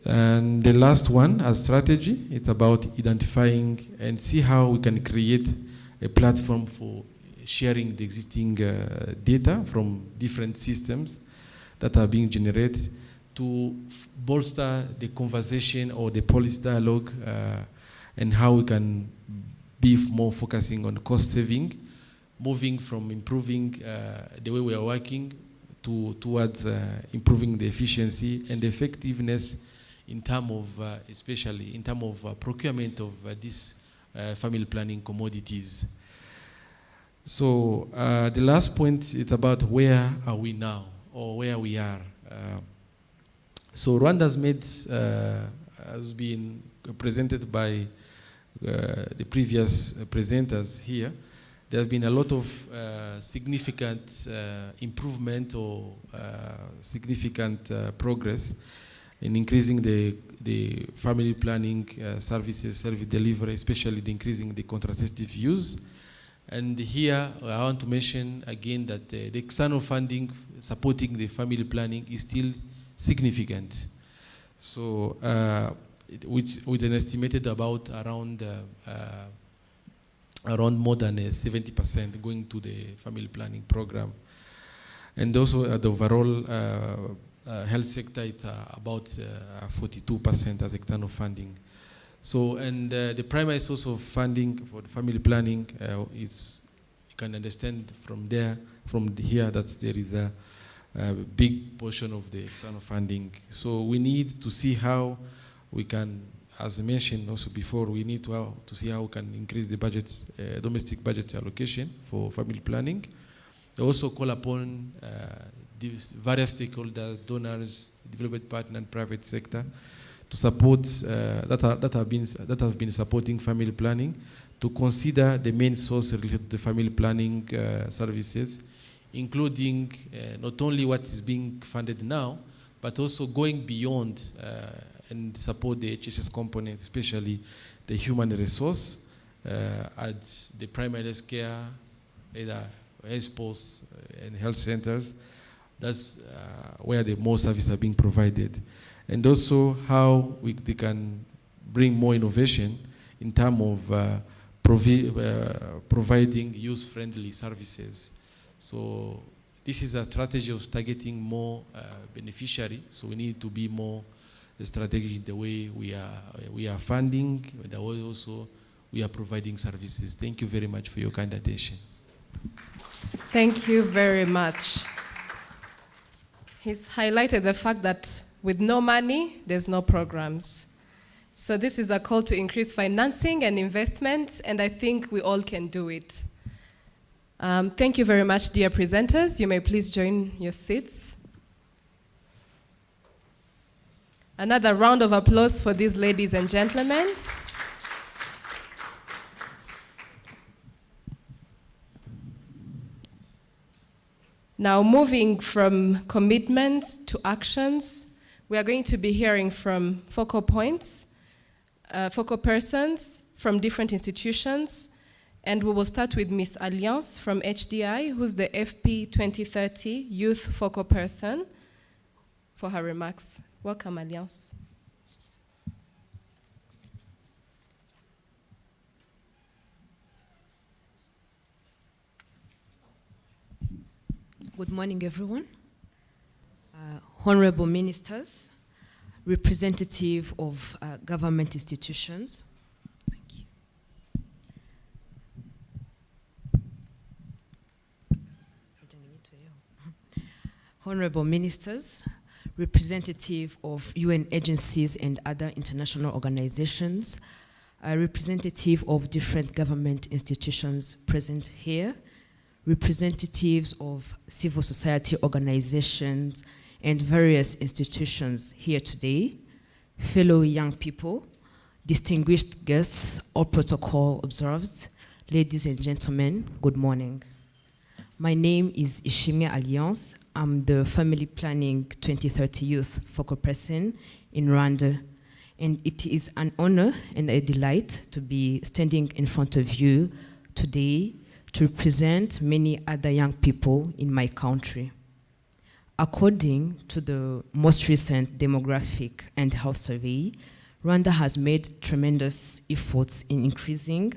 And the last one, as strategy, it's about identifying and see how we can create a platform for sharing the existing data from different systems that are being generated to bolster the conversation or the policy dialogue and how we can be more focusing on cost saving, moving from improving the way we are working towards improving the efficiency and the effectiveness in terms of, especially in terms of procurement of these family planning commodities. So the last point is about where are we now, or where we are. So Rwanda's made, has been presented by the previous presenters here. There have been a lot of significant improvement or significant progress in increasing the family planning services, service delivery, especially the increasing the contraceptive use. And here I want to mention again that the external funding supporting the family planning is still significant. So with an estimated about around more than 70% going to the family planning program. And also the overall health sector, it's about 42% as external funding. So, and the primary source of funding for the family planning is, you can understand from there, here, that there is a big portion of the external funding. So we need to see how we can as mentioned also before, we need to see how we can increase the budget, domestic budget allocation for family planning. They also call upon various stakeholders, donors, development partner, and private sector to support that have been supporting family planning, to consider the main source related to family planning services, including not only what is being funded now, but also going beyond and support the HSS component, especially the human resource at the primary health care, either health posts and health centers. That's where the more services are being provided. And also how they can bring more innovation in terms of providing user-friendly services. So this is a strategy of targeting more beneficiary. So we need to be more strategic in the way we are funding, but also we are providing services. Thank you very much for your kind attention. Thank you very much. He's highlighted the fact that with no money, there's no programs. So this is a call to increase financing and investment, and I think we all can do it. Thank you very much, dear presenters. You may please join your seats. Another round of applause for these ladies and gentlemen. Now, moving from commitments to actions, we are going to be hearing from focal points, focal persons from different institutions, and we will start with Ms. Alliance from HDI, who's the FP2030 Youth Focal Person, for her remarks. Welcome, Alliance. Good morning, everyone. Honorable ministers, representative of government institutions. Thank you. Honorable ministers, representative of UN agencies and other international organizations, representative of different government institutions present here, representatives of civil society organizations and various institutions here today, fellow young people, distinguished guests, all protocol observed, ladies and gentlemen, good morning. My name is Ishimwe Alliance. I'm the Family Planning 2030 Youth Focal Person in Rwanda. And it is an honor and a delight to be standing in front of you today to represent many other young people in my country. According to the most recent demographic and health survey, Rwanda has made tremendous efforts in increasing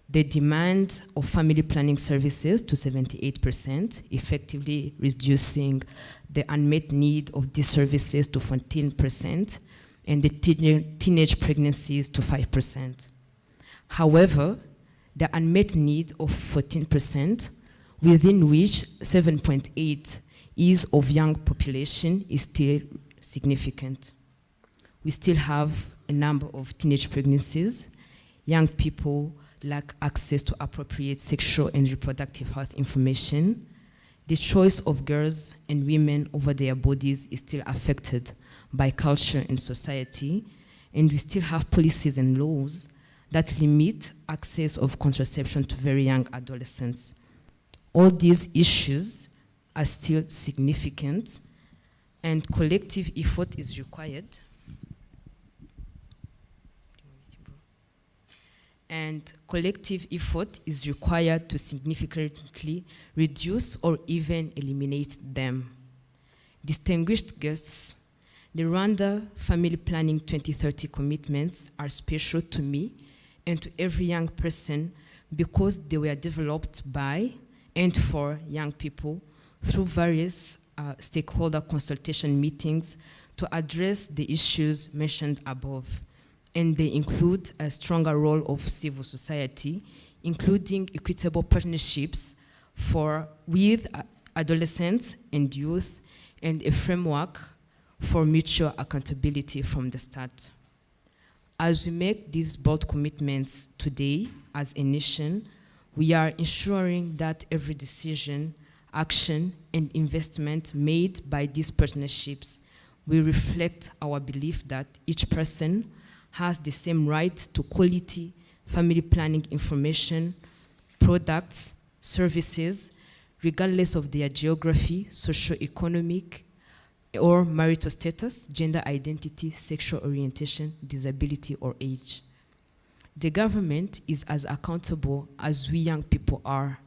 the demand of family planning services to 78%, effectively reducing the unmet need of these services to 14%, and the teenage pregnancies to 5%. However, the unmet need of 14%, within which 7.8 is of young population, is still significant. We still have a number of teenage pregnancies. Young people lack access to appropriate sexual and reproductive health information. The choice of girls and women over their bodies is still affected by culture and society, and we still have policies and laws that limit access of contraception to very young adolescents. All these issues are still significant, and collective effort is required. And collective effort is required to significantly reduce or even eliminate them. Distinguished guests, the Rwanda Family Planning 2030 commitments are special to me and to every young person because they were developed by and for young people through various stakeholder consultation meetings to address the issues mentioned above. And they include a stronger role of civil society, including equitable partnerships with adolescents and youth, and a framework for mutual accountability from the start. As we make these bold commitments today as a nation, we are ensuring that every decision, action, and investment made by these partnerships will reflect our belief that each person has the same right to quality family planning information, products, services, regardless of their geography, socio-economic, or marital status, gender identity, sexual orientation, disability, or age. The government is as accountable as we young people are,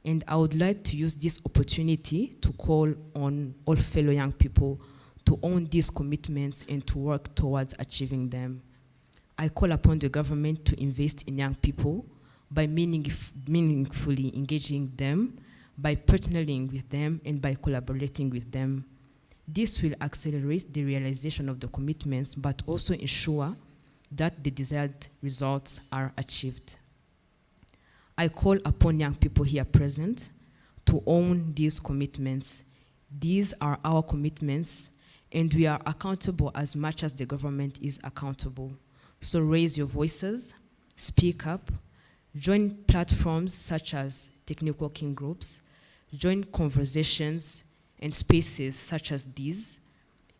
and I would like to use this opportunity to call on all fellow young people to own these commitments and to work towards achieving them. I call upon the government to invest in young people by meaningfully engaging them, by partnering with them, and by collaborating with them. This will accelerate the realization of the commitments, but also ensure that the desired results are achieved. I call upon young people here present to own these commitments. These are our commitments, and we are accountable as much as the government is accountable. So raise your voices, speak up, join platforms such as technical working groups, join conversations and spaces such as these.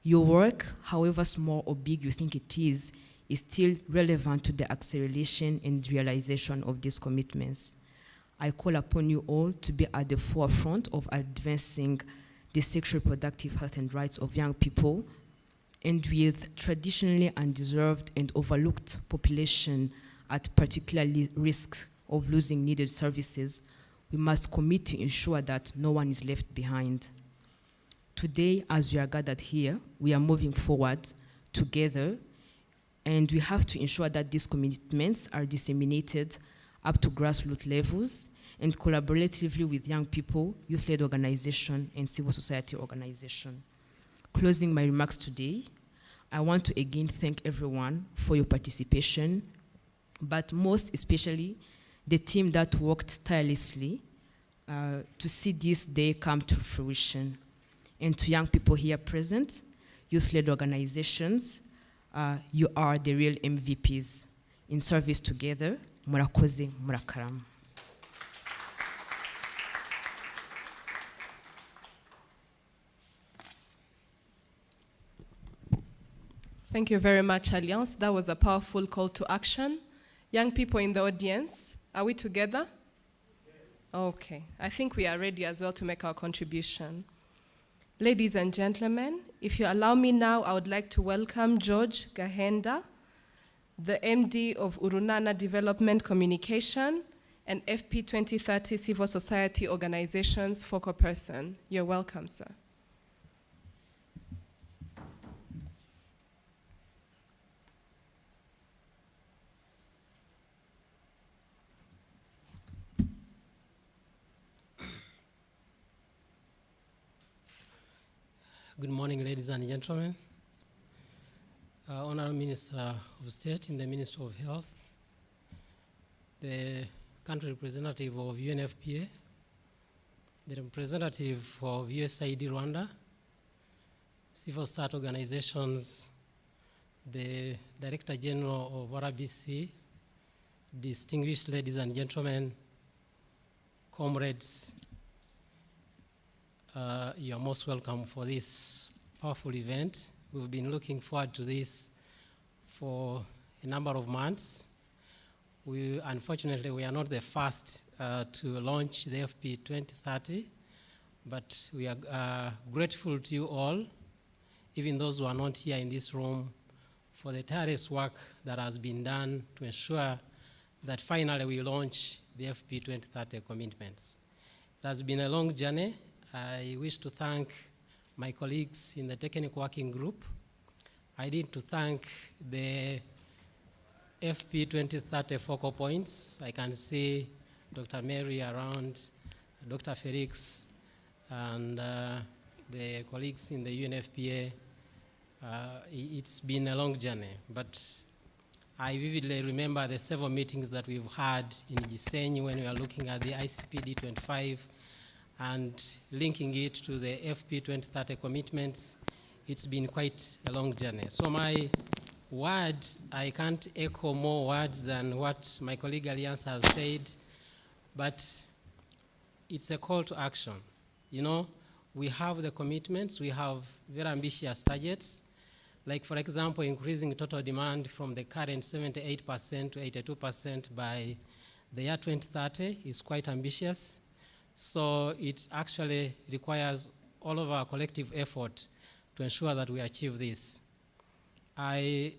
Your work, however small or big you think it is still relevant to the acceleration and realization of these commitments. I call upon you all to be at the forefront of advancing the sexual reproductive health and rights of young people, and with traditionally undeserved and overlooked population at particularly risk of losing needed services, we must commit to ensure that no one is left behind. Today, as we are gathered here, we are moving forward together, and we have to ensure that these commitments are disseminated up to grassroots levels and collaboratively with young people, youth-led organizations, and civil society organizations. Closing my remarks today, I want to again thank everyone for your participation, but most especially the team that worked tirelessly to see this day come to fruition. And to young people here present, youth-led organizations, you are the real MVPs. In service together, murakoze, murakaram. Thank you very much, Alliance. That was a powerful call to action. Young people in the audience, are we together? Yes. Okay. I think we are ready as well to make our contribution. Ladies and gentlemen, if you allow me now, I would like to welcome George Gahenda, the MD of Urunana Development Communication and FP2030 Civil Society Organization's focal person. You're welcome, sir. Good morning, ladies and gentlemen. Honorable Minister of State in the Ministry of Health, the country representative of UNFPA, the representative of USAID Rwanda, civil society organizations, the Director General of RBC, distinguished ladies and gentlemen, comrades, you are most welcome for this powerful event. We've been looking forward to this for a number of months. Unfortunately, we are not the first to launch the FP2030, but we are grateful to you all, even those who are not here in this room, for the tireless work that has been done to ensure that finally we launch the FP2030 commitments. It has been a long journey. I wish to thank my colleagues in the technical working group. I need to thank the FP2030 focal points. I can see Dr. Mary around, Dr. Felix, and the colleagues in the UNFPA. It's been a long journey, but I vividly remember the several meetings that we've had in Gisenyi when we are looking at the ICPD 25 and linking it to the FP2030 commitments. It's been quite a long journey. So my words, I can't echo more words than what my colleague Alliance has said, but it's a call to action. You know, we have the commitments, we have very ambitious targets, like for example, increasing total demand from the current 78% to 82% by the year 2030 is quite ambitious. So it actually requires all of our collective effort to ensure that we achieve this. I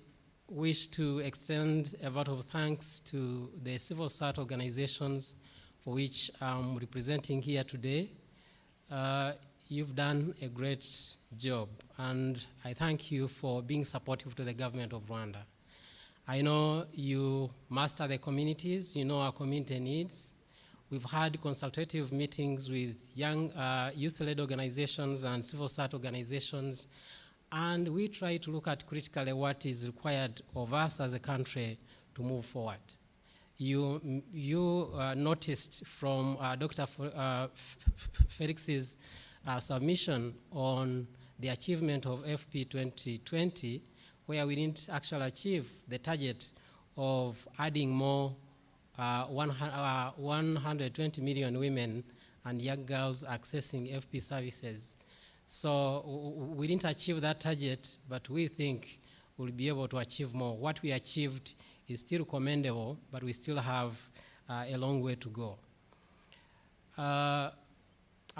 wish to extend a vote of thanks to the civil society organizations for which I'm representing here today. You've done a great job, and I thank you for being supportive to the government of Rwanda. I know you master the communities, you know our community needs. We've had consultative meetings with young youth-led organizations and civil society organizations, and we try to look at critically what is required of us as a country to move forward. You noticed from Dr. Felix's submission on the achievement of FP2020, where we didn't actually achieve the target of adding more 120 million women and young girls accessing FP services. So we didn't achieve that target, but we think we'll be able to achieve more. What we achieved is still commendable, but we still have a long way to go. I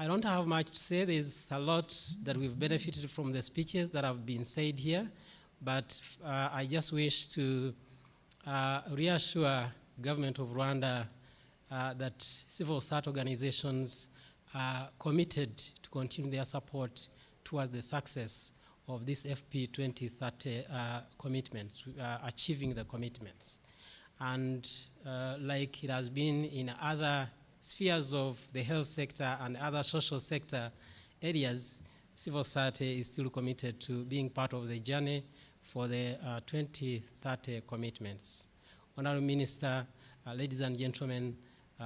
don't have much to say. There's a lot that we've benefited from the speeches that have been said here, but I just wish to reassure government of Rwanda that civil society organizations are committed to continue their support towards the success of this FP2030 commitments, achieving the commitments. And like it has been in other spheres of the health sector and other social sector areas, civil society is still committed to being part of the journey for the 2030 commitments. Honorable Minister, ladies and gentlemen,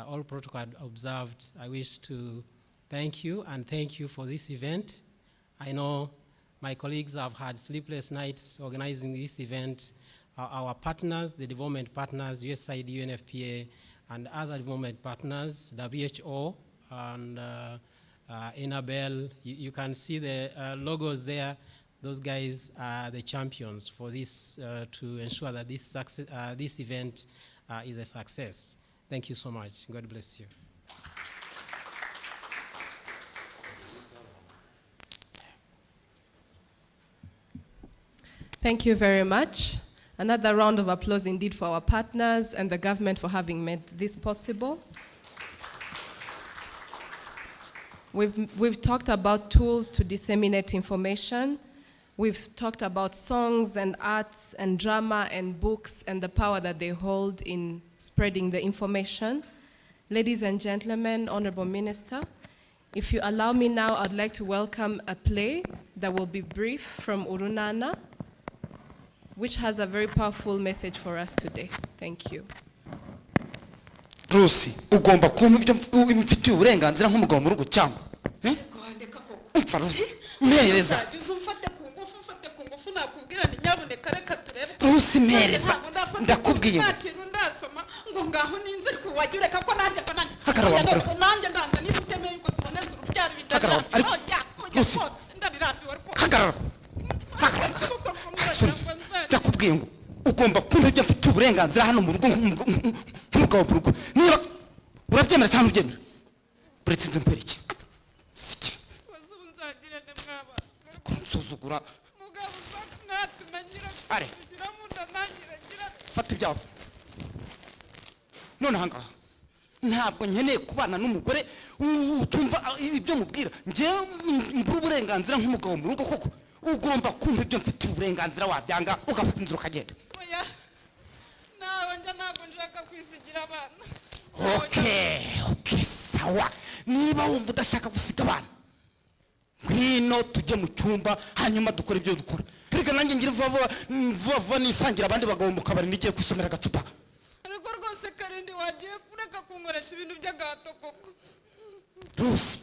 all protocol observed, I wish to thank you and thank you for this event. I know my colleagues have had sleepless nights organizing this event. Our partners, the development partners, USAID, UNFPA, and other development partners, WHO, and Enabel. You can see the logos there. Those guys are the champions for this, to ensure that this, this event is a success. Thank you so much. God bless you. Thank you very much. Another round of applause indeed for our partners and the government for having made this possible. We've talked about tools to disseminate information. We've talked about songs and arts and drama and books and the power that they hold in spreading the information. Ladies and gentlemen, Honorable Minister, if you allow me now, I'd like to welcome a play that will be brief from Urunana, which has a very powerful message for us today. Thank you. Rusi, ugomba kumpa ibyo mfitiye uburenganzira nk'umugabo mu rugo cyangwa umfa Rusi mpereza Rusi mpereza ndakubwiye ngo ngaho ninze kuwagira kako nanjye nanjye ndanza niba utemeye uko tuboneza urubyaro bidara Rusi hagarara ndakubwiye ngo ugomba kumpa ibyo mfitiye uburenganzira hano mu rugo nk'umugabo mu rugo niba urabyemera cyangwa ubyemera uretse nze mbere iki siki wazunzagirane mwaba kunsuzugura mugabo natumenyira are fata ibyawe none hanga ntabwo nkeneye kubana n'umugore utumva ibyo mubwira ngewe mbura uburenganzira nk'umugabo mu rugo koko ugomba kumpa ibyo mfitiye uburenganzira wabyanga ugafata inzira ukagenda oya nawe njya ntabwo nshaka kwisigira abana okay sawa niba wumva udashaka gusiga abana ngwino tujye mu cyumba hanyuma dukora ibyo dukora reka nanjye ngira vuba nisangira abandi bagabo mu kabari nigiye kwisomera agacupa ariko rwose karindi wagiye kureka kunkoresha ibintu by'agahato koko Rusi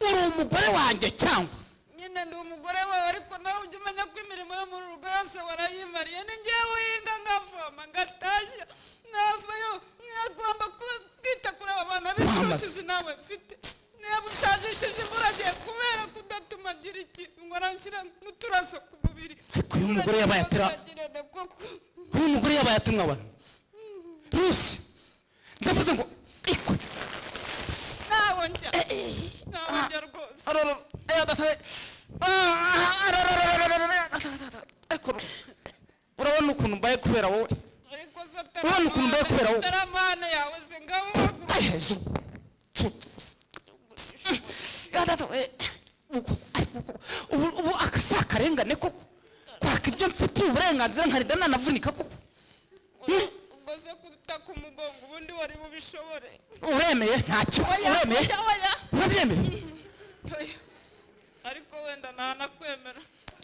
uri umugore wanjye cyangwa nyine nyine ndi umugore wawe ariko nawe ujya umenya ko imirimo yo mu rugo yose warayimariye ni njyewe uhinga nkavoma ngatashya navayo mwagomba kwita kuri aba bana b'incuti nawe mfite niba ushajishije imburagihe kubera kudatuma agira ikintu ngo aranshyira n'uturaso ku mubiri uyu mugore yabaye atera uyu mugore yabaye atumwa abantu rusi ndavuze ngo ikwe nawe njya rwose urabona ukuntu mbaye kubera wowe urabona ukuntu mbaye kubera wowe taramane yawe se ngabo ubu akasi akarengane koko kwaka ibyo mfitiye uburenganzira nkarinda nanavunika koko umaze kutaka umugongo ubundi wari bubishobore uremeye ntacyo uremeye urabyemeye ariko wenda ntanakwemera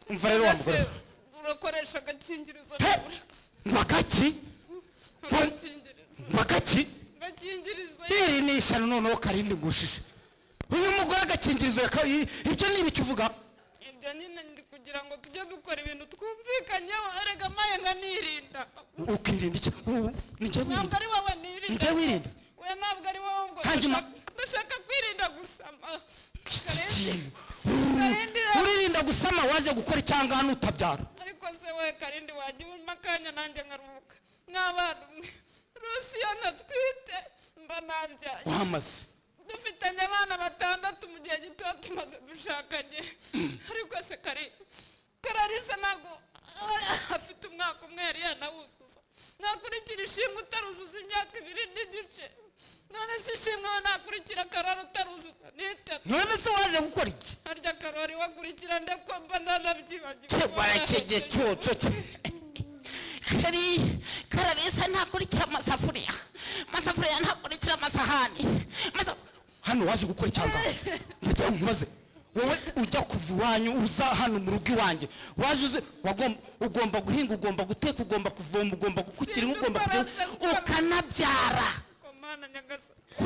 umva rero wa mugore urakoresha agakingirizo ngo akaki ngo akaki agakingirizo iri ni ishyano noneho karindi ngushije uyu mugore agakingirizo ibyo ni ibiki uvuga ibyo nyine ndi kugira ngo tujye dukora ibintu twumvikanyeho erega maye nka nirinda ukirinda iki ntabwo ari wowe nirinda njye wirinda we ntabwo ari wowe ubwo ndashaka kwirinda gusama uririnda gusama waje gukora icyanga hano utabyara ariko se we karindi wajya umpa akanya nanjye nkaruhuka nk'abana umwe rusiya natwite mba nabyaye wamaze dufitanye abana 6 mu gihe gito tumaze dushakanye ariko se kararisa ntabwo afite umwaka umwe yari yanawuzuza nakurikira ishimwe utaruzuza imyaka 2 n'igice none se ishimwe we nakurikira karara utaruzuza n'itatu none se waje gukora iki harya karori wakurikira ndeko mba nanabyibagiwe barakege cyoco kararisa ntakurikira amasafuriya ntakurikira amasahani hano waje gukora icyanga ndagira ngo nkubaze wowe ujya kuva iwanyu uza hano mu rugo iwanjye waje uze ugomba guhinga ugomba guteka ugomba kuvoma ugomba gukukira ugomba ukanabyara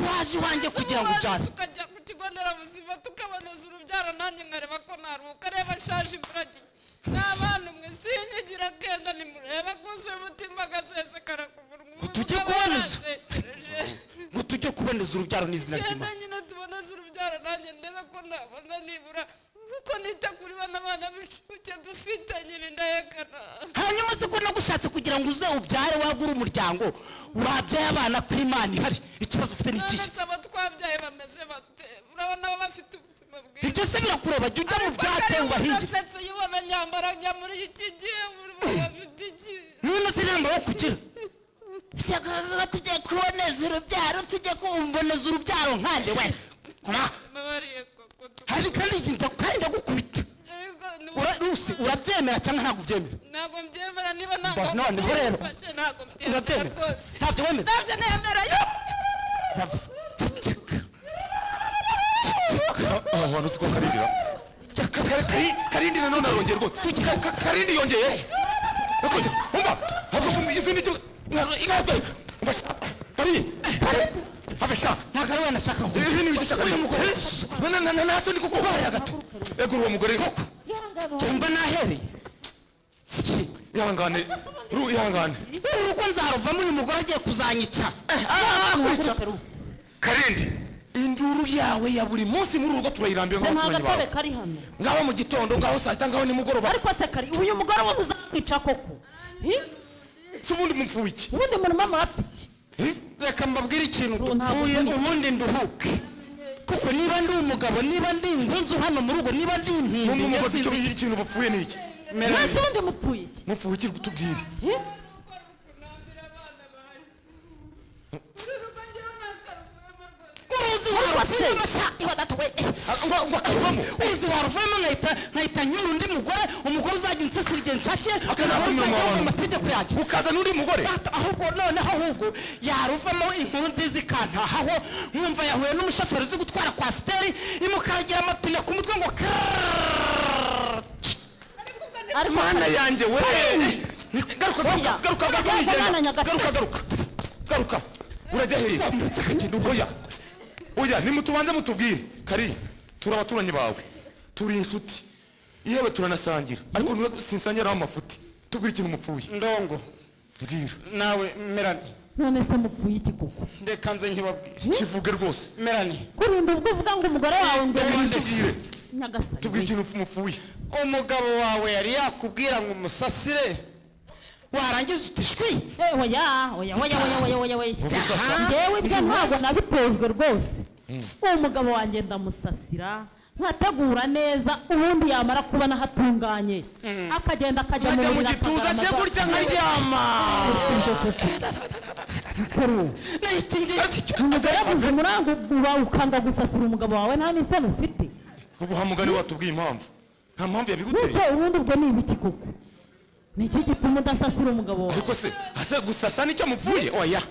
waje iwanjye kugira ngo ubyare tukajya ku kigo nderabuzima tukaboneza urubyaro nanjye nkareba ko naruhuka reba nshaje imburagihe n'abana umwe sinyigira kenda nimureba kuzuye umutima agasesekara ku munwa ngo tujye kuboneza urubyaro n'izina ry'Imana nyine tuboneza urubyaro nanjye ndebe ko nabona nibura kuko nita kuri bana bana b'incuke dufite nyine ndayekana hanyuma se ko nagushatse kugira ngo uze ubyare wagura umuryango wabyaye abana ko Imana ihari ikibazo ufite ni ikihe abo twabyaye bameze bate urabona baba bafite ubuzima bwiza ibyo se birakureba jya ujya mu byate ubahinge ndasetse yibona nyambara njya muri iki gihe bafite iki none se namba wo kugira tujye kuboneza urubyaro tujye kuboneza urubyaro nkanjye we hari kandi ndagukubita rusi urabyemera cyangwa ntabwo ubyemera ntabwo mbyemera niba ntabwo noneho rero urabyemera ntabyo wemera ntabyo nemera yo yavuze aho nuko karindira karindi nanone arongeye rwose karindi yongeye umva ahubwo izindi cyo Afesha ntabwo ari nashaka ko ibintu bishaka uyu mugore ntaso ni kuko baya gato ego uwo mugore koko cyumba nahereye ihangane uko nzaruvamo uyu mugore agiye kuzanyica karindi induru yawe ya buri munsi muri urugo turayirambiye nk'abaturanyi bawe ngaho mu gitondo ngaho saa sita ngaho nimugoroba ariko se kari uyu mugore we uzamwica koko si ubundi mupfuye iki ubundi murimo murapfa iki reka mbabwire ikintu dupfuye ubundi nduhuke kuko niba ndi umugabo niba ndi ingunzu hano mu rugo niba ndi impimbi n'umugozi ikintu bapfuye ni iki mwese ubundi mupfuye iki mupfuye iki gutubwire uzi waruvamo nkahita nyura undi mugore umugore uzajya unsasira igihe nshakiye amategeko yanjye ukaza n'undi mugore ahubwo noneho yaruvamo inkuru nziza ikantahaho nkumva yahuye n'umushoferi uzi gutwara kwasiteri imukaragira amapine ku mutwe ngo mana yanjye we garuka urajya hehe oya nimutubanze mutubwire kari turi abaturanyi bawe turi inshuti yewe turanasangira ariko niwe sinsangira amafuti tubwira ikintu mupfuye ndongo mbwira nawe Melanie none se mupfuye iki koko ndeka nze nkibabwire kivuge rwose Melanie kurinda ubwo uvuga ngo umugore wawe ngo tubwire nyagasani tubwire ikintu mupfuye umugabo wawe yari yakubwira ngo umusasire warangiza utishwi oya njyewe ibyo ntabwo nabitojwe rwose uwo mugabo wanjye ndamusasira nkategura neza ubundi yamara kubona hatunganye akagenda akajya mu buriri gituza cye gutya nkaryama umugore yavuze umurango ukanga gusasira umugabo wawe nta n'isano ufite ubu hamugani watubwiye impamvu nta mpamvu yabiguteye gusa ubundi ubwo ni ibiki koko ni iki gituma udasasira umugabo wawe ariko se ase gusasa nicyo mupfuye oya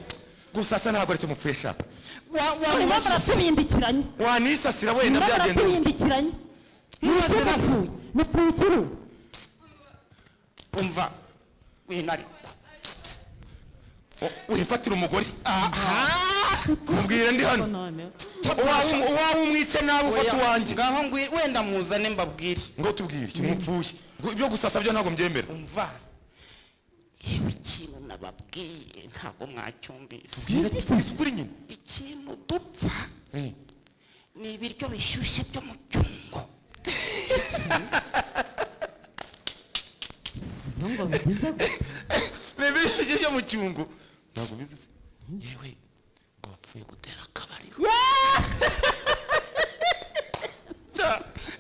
gusasa ntabwo aricyo mupfuye sha urimo muratubindikiranye wanisasira wenda byagenda muratubindikiranye mupfuye ikiru umva winari wifatira umugore mubwire ndi hano uwawe umwice nawe ufata uwanjye ngaho wenda muzane mbabwire ngo tubwire ikintu mupfuye ibyo gusasa byo ntabwo mbyemera umva yewe ikintu nababwiye ntabwo mwacyumvise tubwire ukuri nyine ikintu dupfa ni ibiryo bishyushye byo mu cyungo ni ibiryo byo mu cyungo ntabwo bivuze yewe ngo bapfuye gutera akabariro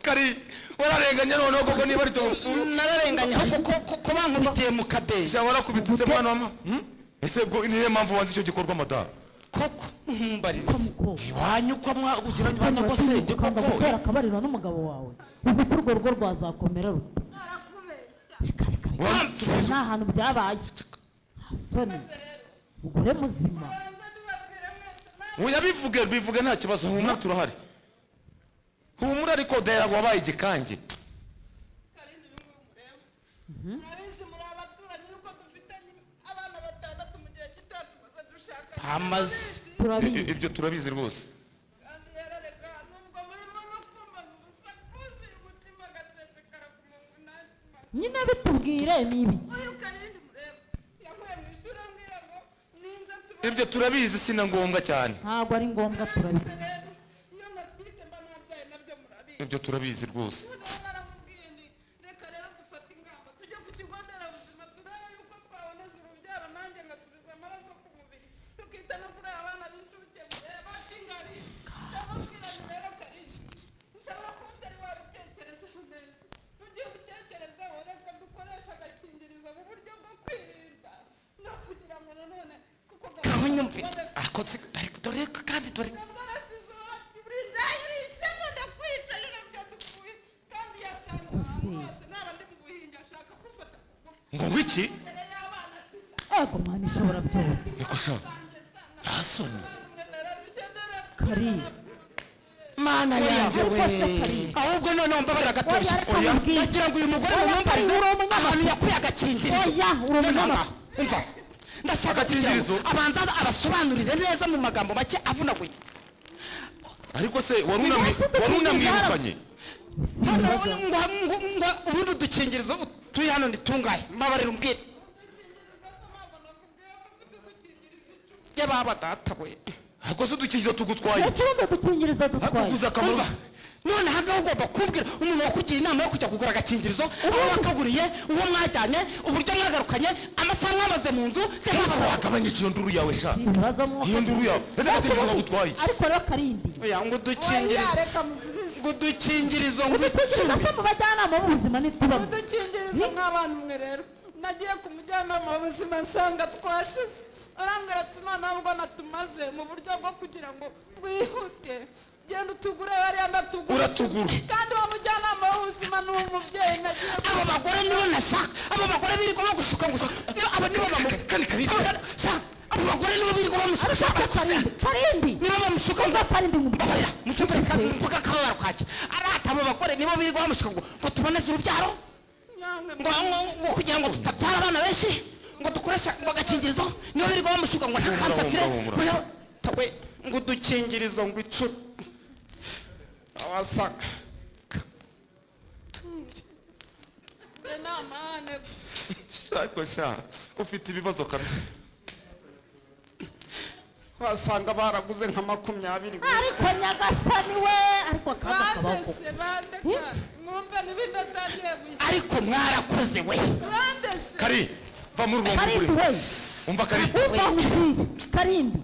kari wararenganya noneho koko niba ari topfu nararenganya ahubwo ko bankubitiye mu kadeyi sha warakubititse mwana mama ese ubwo niyo mpamvu wanze icyo gikorwa madara koko mbarize iwanyu ko mwakugira banya ko senge koko gutera akabariro n'umugabo wawe ubu se urwo rugo rwazakomera rute nta hantu byabaye soni umugore muzima uya bivuge nta kibazo humura turahari humura ariko dera wabaye igikange murabizi muri abaturanyi yuko dufitanye abana 6 mu gihe gito tumaze dushaka amaze ibyo turabizi rwose kandi yarareka nubwo murimo no kumbaza ubusa kuzuye umutima agasesekara ku muntu nanjye nyine bitubwire nibi uyu karindi mureba yahuye mu ishuri ambwira ngo ninza tuba ibyo turabizi sina ngombwa cyane ntabwo ari ngombwa turabizi iyo natwite mba nabyaye nabyo murabizi ibyo turabizi rwose naramubwiye ni reka rero dufate ingamba tujye ku kigo nderabuzima turebe yuko twaboneza urubyaro nanjye ngasubiza amaraso ku mubiri tukita no kuri abana b'incuke batingari ndababwira ni rero karishya ushobora kuba utari wabitekerezaho neza ugiye ubitekerezaho reka dukoresha agakingirizo mu buryo bwo kwirinda no kugira ngo nanone kuko dore kandi dore ngo wiki ego mwana ishobora byose niko sha yasoni kari mana yanjye we ahubwo noneho mbabarira gatoshye oya nagira ngo uyu mugore mumumbarize ahantu yakuye agakingirizo umva ndashaka agakingirizo abanza abasobanurire neza mu magambo make avunaguye ariko se warunamwirukanye ubundi udukingirizo turi hano ntitungaye mbabarira umbwire y'ababa data we ariko se udukingirizo tugutwaye ikirundo dukingirizo dutwaye kuguza akamaro none hagaho ugomba kumbwira umuntu wakugira inama yo kujya kugura agakingirizo aho wakaguriye uwo mwajyanye uburyo mwagarukanye amasaha mwamaze mu nzu wagabanyije iyo nduru yawe sha iyo nduru yawe ese agakingirizo kagutwaye ariko rero karindi oya ngo udukingirizo ngo udukingirizo mu bajyanama b'ubuzima ntitubamo udukingirizo mw'abantu mwe rero nagiye ku mujyanama w'ubuzima nsanga twashize arambwira ati noneho ubwo natumaze mu buryo bwo kugira ngo bwihute genda utugure hariya ndatugura uratugura kandi uwo mujyanama w'ubuzima ni umubyeyi nagiye abo bagore nibo nashaka abo bagore birirwa bagushuka gusa abo nibo abo bagore nibo birirwa bamushuka karindi nibo bamushuka ngo karindi mubabarira mutumbereka mvuga akababaro kake arata abo bagore nibo birirwa bamushuka ngo tuboneze urubyaro ngo kugira ngo tutabyara abana benshi ngo dukoresha ngo agakingirizo nibo birirwa bamushuka ngo ntakansasire ngo udukingirizo ngo icuru abasaka ariko sha ufite ibibazo kabisa wasanga baraguze nka 20 ariko nyagasani we ariko akaga kabako ariko mwarakoze we kari va mu rwanda umva kari karindi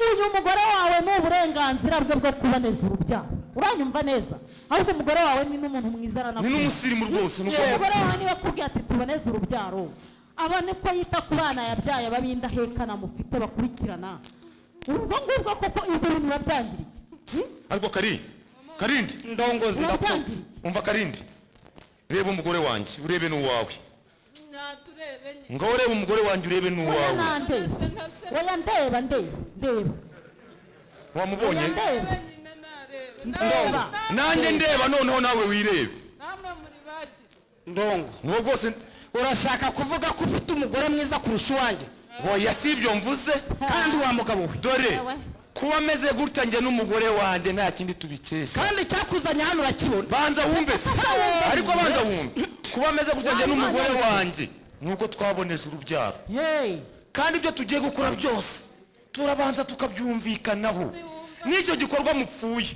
uyu mugore wawe ni uburenganzira bwe bwo kuboneza urubyaro uranyumva neza ahubwo umugore wawe ni n'umuntu mwiza aranakunda ni n'umusirimu rwose umugore wawe niba akubwiye ati tuboneze urubyaro abone ko yita ku bana yabyaye babindahekana mufite bakurikirana ubwo ngubwo koko ibyo bintu babyangiriye ariko karindi ndongozi umva karindi reba umugore wanjye urebe n'uwawe ngo urebe umugore wanjye urebe n'uwawe oya ndeba wamubonye ndeba nanjye ndeba noneho nawe wirebe ndongo uwo rwose urashaka kuvuga ko ufite umugore mwiza kurusha uwanjye oya si ibyo mvuze kandi wa mugabo we dore kuba ameze gutya njye n'umugore wanjye nta kindi tubikesha kandi cyakuzanye hano urakibona banza wumve se ariko banza wumve kuba ameze gutya njye n'umugore wanjye nuko twaboneje urubyaro kandi ibyo tugiye gukora byose turabanza tukabyumvikanaho n'icyo gikorwa mupfuye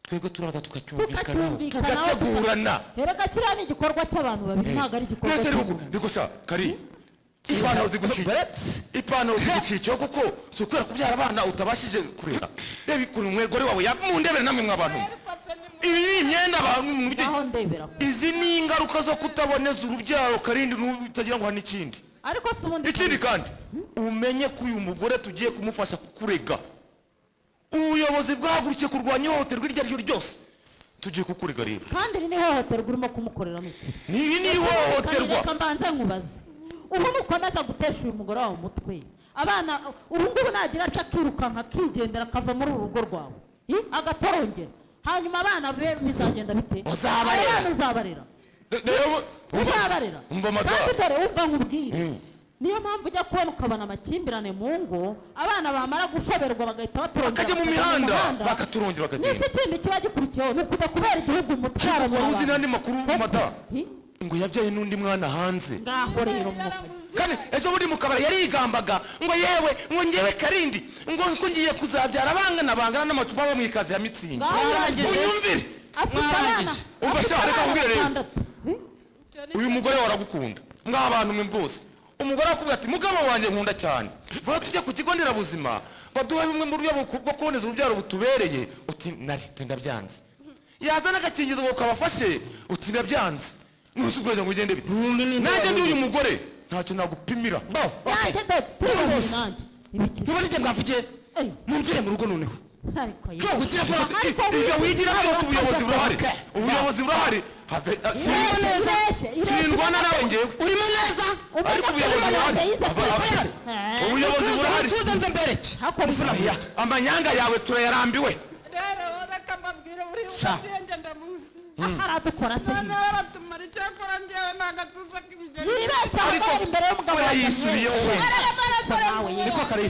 twebwe turabanza tukacyumvikanaho tugategurana reka kiriya ni igikorwa cy'abantu babiri ntabwo ari igikorwa cy'umuntu niko sha kari ipantaro zigucikiyeho kuko si ukwera kubyara abana utabashije kurera reba ukuntu umugore wawe mundebere namwe mw'abantu ibi ni imyenda izi ni ingaruka zo kutaboneza urubyaro karindi utagira ngo hari n'ikindi ikindi kandi umenye ko uyu mugore tugiye kumufasha kukurega ubuyobozi bwahagurukiye kurwanya ihohoterwa iryo ari ryo ryose tugiye kukurega rero kandi iri ni ihohoterwa urimo kumukorera iri ni ihohoterwa reka mbanze nkubaze ubu nukomeza gutesha uyu mugore wawe umutwe abana ubu ngubu nagira ati akirukanka akigendera akava muri uru rugo rwawe agatorongera hanyuma abana be bizagenda bite uzabarera kandi dore wumva nkubwire niyo mpamvu ujya kubona ukabona amakimbirane mu ngo abana bamara gushoberwa bagahita batorongera bakajya mu mihanda bakaturongera bakagenda n'iki kindi kiba gikurikiyeho ni ukujya kubera igihugu umutwaro wari uzi n'andi makuru mata ngo yabyaye n'undi mwana hanze ngaho rero kandi ejo bundi mu kabari yarigambaga ngo yewe ngo ngewe karindi ngo ngiye kuzabyara bangana n'amacupa aba mu ikazi ya mitsingi unyumvire umva reka nkubwire rero uyu mugore waragukunda mw'abantu mwe bwose umugore akubwira ati mugabo wanjye nkunda cyane vuba tujye ku kigo nderabuzima baduha bimwe mu buryo bwo kuboneza urubyaro butubereye uti nari ndabyanze yazana agakingizo ngo kabafashe uti ndabyanze nusi ubwenge ngo ugende bite nanjye ndi uyu mugore ntacyo nagupimira ntibarige mwavugiye mumvire mu rugo noneho ibyo wigira byose ubuyobozi burahari sindwana nawe ngewe urimo neza ariko ubuyobozi burahari tuzanze mbereke amanyanga yawe turayarambiwe aradukora se aratumara icyakora njyewe nagatuza k'ibigeni yibeshya abagore imbere y'umugabo we yisubiye wowe niko kare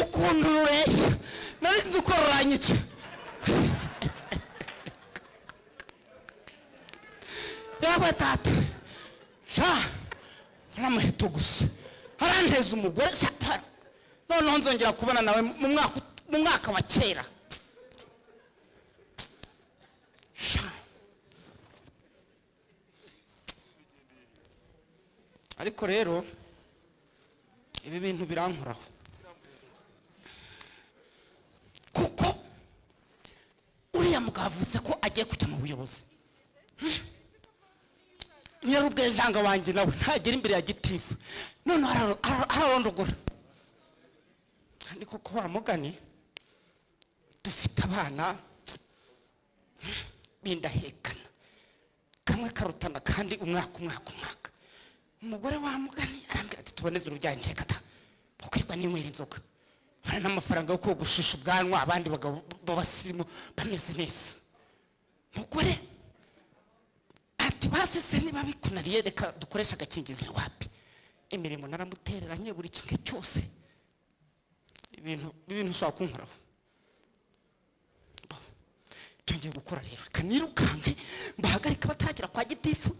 ukuntu ureshya nari nzi uko ruranyica yawe tata sha namuheto gusa aranteza umugore noneho nzongera kubona nawe mu mwaka wa kera ariko rero ibi bintu birankoraho kuko uriya mugabo avuze ko agiye kujya mu buyobozi nyarubwejanga wanjye nawe ntagera imbere ya gitifu noneho ararondogora kandi koko wa mugani dufite abana bindahekana kamwe karutana kandi umwaka umugore wa mugani arambwira ati tuboneze urubyaro ntireka ta ukirwa n'inywera inzoga hari n'amafaranga yo kogushisha ubwanwa abandi bagabo babasirimu bameze neza mugore ati basese niba bikunariye reka dukoresha agakingirizo wapi imirimo naramutereranye buri kimwe cyose ibintu ushaka kunkoraho cyongeye gukora rero kanirukanke mbahagarika bataragira kwa gitifu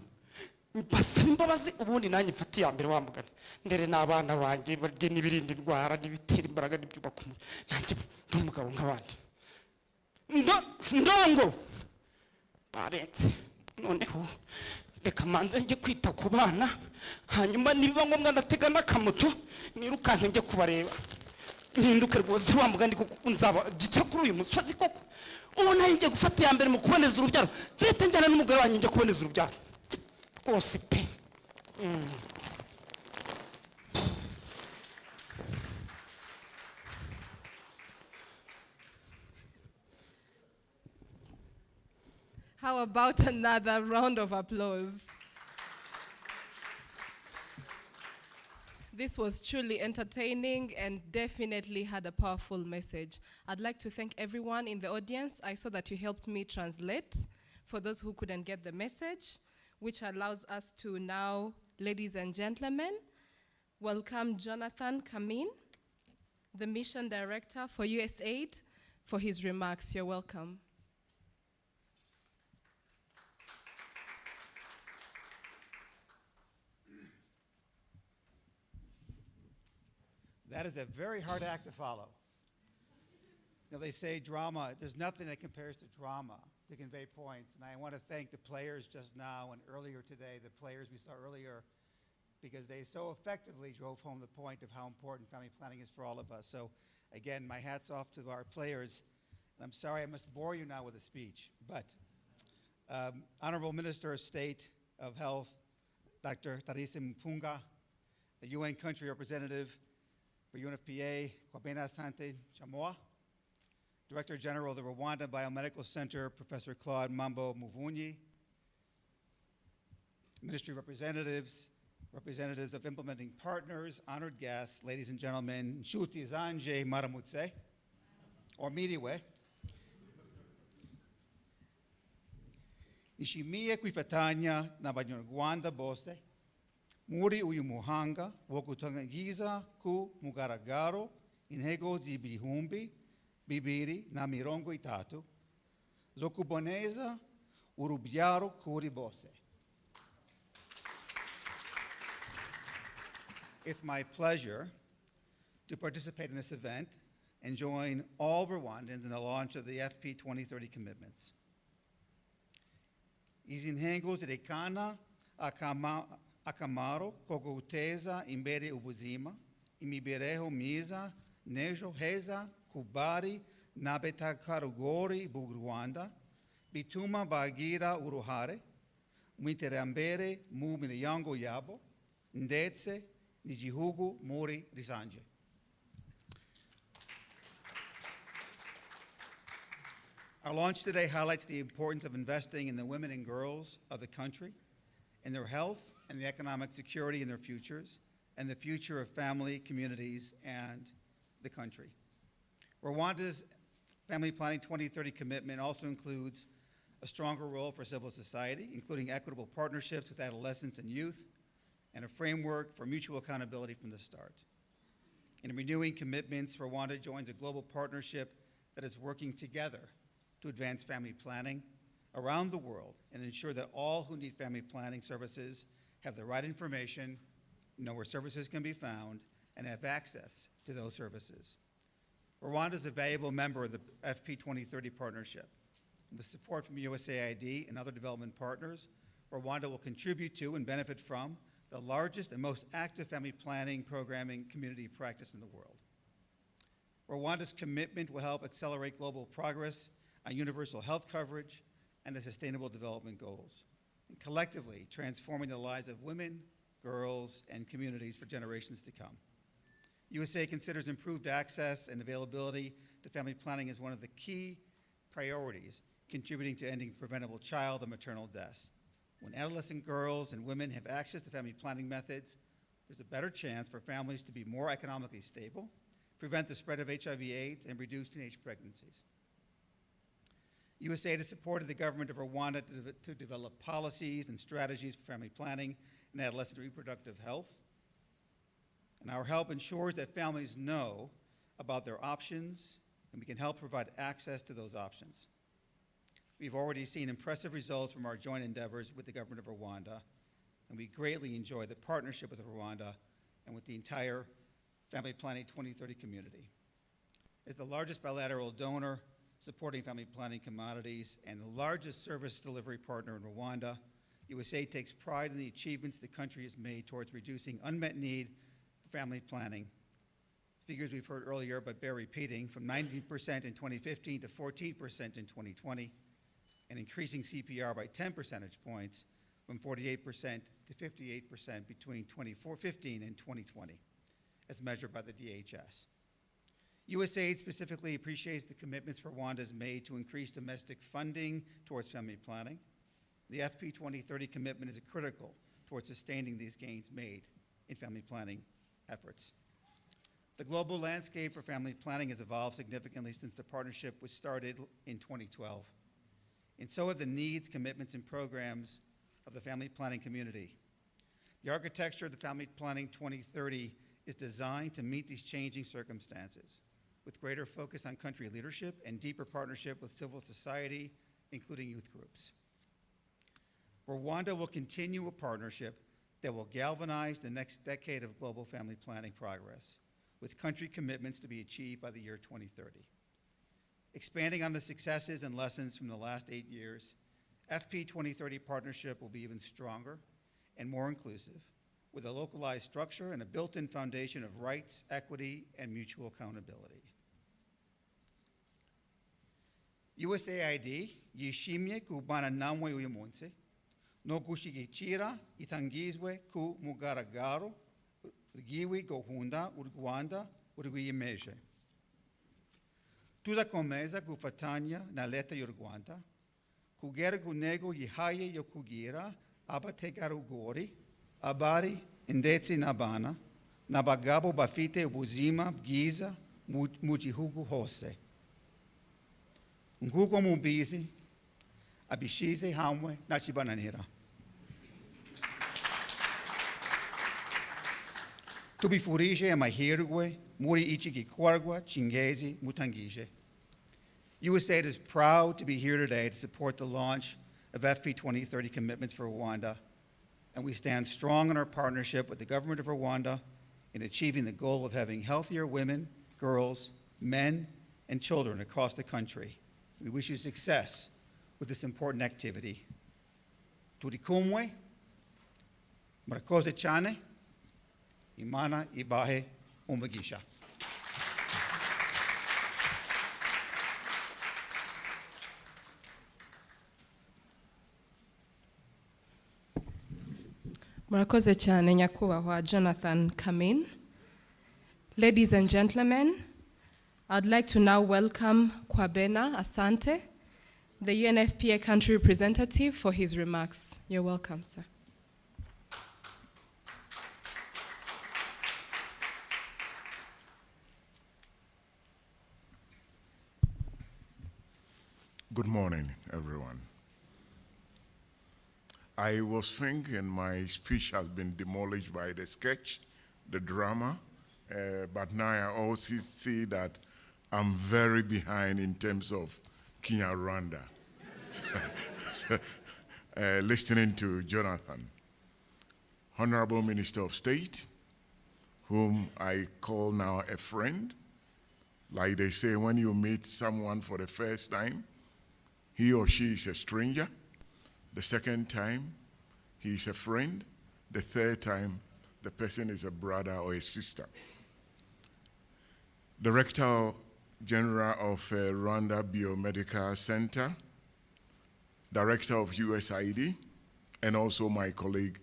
mbasaba imbabazi ubundi nanjye mfatiye ya mbere wa mugani ndere n'abana banjye barye n'ibirindi indwara n'ibitera imbaraga n'ibyubaka umubiri nanjye n'umugabo nk'abandi ndongo barenze noneho reka manze njye kwita ku bana hanyuma nibiba ngombwa ndatega n'akamoto nirukanke njye kubareba mpinduke rwose wa mugani kuko nzaba gica kuri uyu musozi koko ubu nayo njye gufata iya mbere mu kuboneza urubyaro leta njyana n'umugore wanjye njye kuboneza urubyaro rwose pe How about another round of applause? This was truly entertaining and definitely had a powerful message. I'd like to thank everyone in the audience. I saw that you helped me translate for those who couldn't get the message, which allows us to now, ladies and gentlemen, welcome Jonathan Kamin, the Mission Director for USAID, for his remarks. You're welcome. That is a very hard act to follow. You know, they say drama, there's nothing that compares to drama to convey points. And I want to thank the players just now and earlier today, the players we saw earlier, because they so effectively drove home the point of how important family planning is for all of us. So again, my hat's off to our players. And I'm sorry I must bore you now with a speech, but Honorable Minister of State of Health, Dr. Theresa Mpunga, the UN Country Representative for UNFPA, Kwabena Asante Chamoa, Director General of the Rwanda Biomedical Center, Professor Claude Mambo Muvunyi, Ministry representatives, representatives of implementing partners, honored guests, ladies and gentlemen, Nshuti Zanje Maramutse, or Miriwe, Ishimiye kwifatanya na Banyarwanda bose muri uyu muhanga wo gutangiza ku mugaragaro intego z'ibihumbi bibiri na mirongo itatu zo kuboneza urubyaro kuri bose. It's my pleasure to participate in this event and join all Rwandans in the launch of the FP2030 commitments. Izi ntego zerekana akamaro ko guteza imbere ubuzima, imibereho myiza, n'ejo heza ku bari n'abategarugori b'u Rwanda, bituma bagira uruhare mu iterambere mu miryango yabo ndetse n'igihugu muri rusange. Our launch today highlights the importance of investing in the women and girls of the country, in their health and the economic security in their futures, and the future of family, communities, and the country. Rwanda's Family Planning 2030 commitment also includes a stronger role for civil society, including equitable partnerships with adolescents and youth, and a framework for mutual accountability from the start. In renewing commitments, Rwanda joins a global partnership that is working together to advance family planning around the world and ensure that all who need family planning services have the right information, know where services can be found, and have access to those services. Rwanda is a valuable member of the FP2030 partnership. With support from USAID and other development partners, Rwanda will contribute to and benefit from the largest and most active family planning programming community practice in the world. Rwanda's commitment will help accelerate global progress on universal health coverage and the Sustainable Development Goals, and collectively transforming the lives of women, girls, and communities for generations to come. USA considers improved access and availability to family planning as one of the key priorities contributing to ending preventable child and maternal deaths. When adolescent girls and women have access to family planning methods, there's a better chance for families to be more economically stable, prevent the spread of HIV/AIDS, and reduce teenage pregnancies. USAID has supported the government of Rwanda to develop policies and strategies for family planning and adolescent reproductive health. And our help ensures that families know about their options, and we can help provide access to those options. We've already seen impressive results from our joint endeavors with the government of Rwanda, and we greatly enjoy the partnership with Rwanda and with the entire Family Planning 2030 community. As the largest bilateral donor supporting family planning commodities and the largest service delivery partner in Rwanda, USAID takes pride in the achievements the country has made towards reducing unmet need for family planning. Figures we've heard earlier but bear repeating, from 19% in 2015 to 14% in 2020, and increasing CPR by 10 percentage points from 48% to 58% between 2015 and 2020, as measured by the DHS. USAID specifically appreciates the commitments Rwanda has made to increase domestic funding towards family planning. The FP 2030 commitment is critical towards sustaining these gains made in family planning efforts. The global landscape for family planning has evolved significantly since the partnership was started in 2012. And so have the needs, commitments, and programs of the family planning community. The architecture of the Family Planning 2030 is designed to meet these changing circumstances, with greater focus on country leadership and deeper partnership with civil society, including youth groups. Rwanda will continue a partnership that will galvanize the next decade of global family planning progress, with country commitments to be achieved by the year 2030. Expanding on the successes and lessons from the last 8 years, FP 2030 partnership will be even stronger and more inclusive, with a localized structure and a built-in foundation of rights, equity, and mutual accountability. USAID yishimye kubana namwe uyu munsi no gushyigikira itangizwe ku mugaragaro ry'iyi gahunda u Rwanda rwiyemeje. Tuzakomeza gufatanya na leta y'u Rwanda kugera ku ntego yihaye yo kugira abategarugori, abari ndetse n'abana n'abagabo bafite ubuzima bwiza mu gihugu hose. Nk'uko mubizi, abishyize hamwe ntakibananira. Tubifurije amahirwe muri iki gikorwa cy'ingenzi mutangije. USAID is proud to be here today to support the launch of FP 2030 commitments for Rwanda, and we stand strong in our partnership with the government of Rwanda in achieving the goal of having healthier women, girls, men, and children across the country. We wish you success with this important activity. Turi kumwe, murakoze cyane, Imana ibahe umugisha. Murakoze cyane Nyakubahwa Jonathan Kamin. Ladies and gentlemen, I'd like to now welcome Kwabena Asante, the UNFPA country representative, for his remarks. You're welcome, sir. Good morning, everyone. I was thinking my speech has been demolished by the sketch, the drama, but now I also see that I'm very behind in terms of Kinyarwanda. Listening to Jonathan, Honorable Minister of State, whom I call now a friend. Like they say, when you meet someone for the first time, he or she is a stranger. The second time, he is a friend. The third time, the person is a brother or a sister. Director General of Rwanda Biomedical Center, Director of USAID, and also my colleague,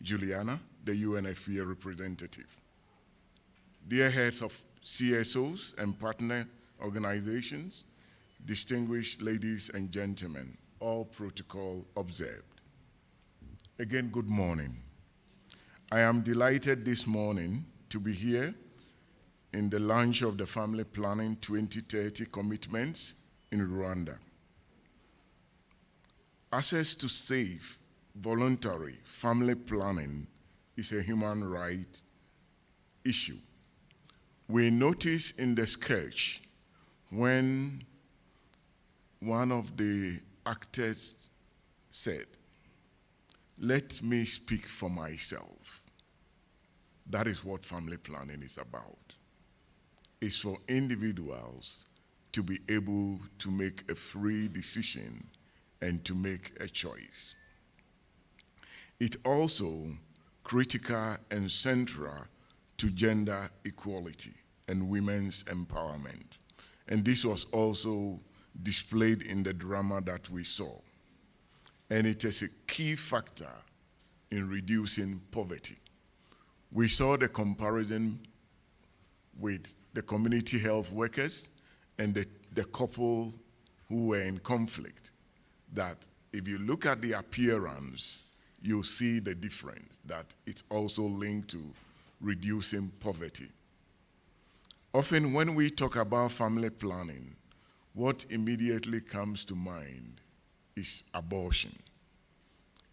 Juliana, the UNFPA representative. Dear heads of CSOs and partner organizations, distinguished ladies and gentlemen, all protocol observed. Again, good morning. I am delighted this morning to be here in the launch of the Family Planning 2030 commitments in Rwanda. Access to safe, voluntary family planning is a human rights issue. We notice in the sketch when one of the actors said, "Let me speak for myself." That is what family planning is about. It's for individuals to be able to make a free decision and to make a choice. It also critical and central to gender equality and women's empowerment. And this was also displayed in the drama that we saw. And it is a key factor in reducing poverty. We saw the comparison with the community health workers and the couple who were in conflict, that if you look at the appearance, you see the difference, that it's also linked to reducing poverty. Often when we talk about family planning, what immediately comes to mind is abortion.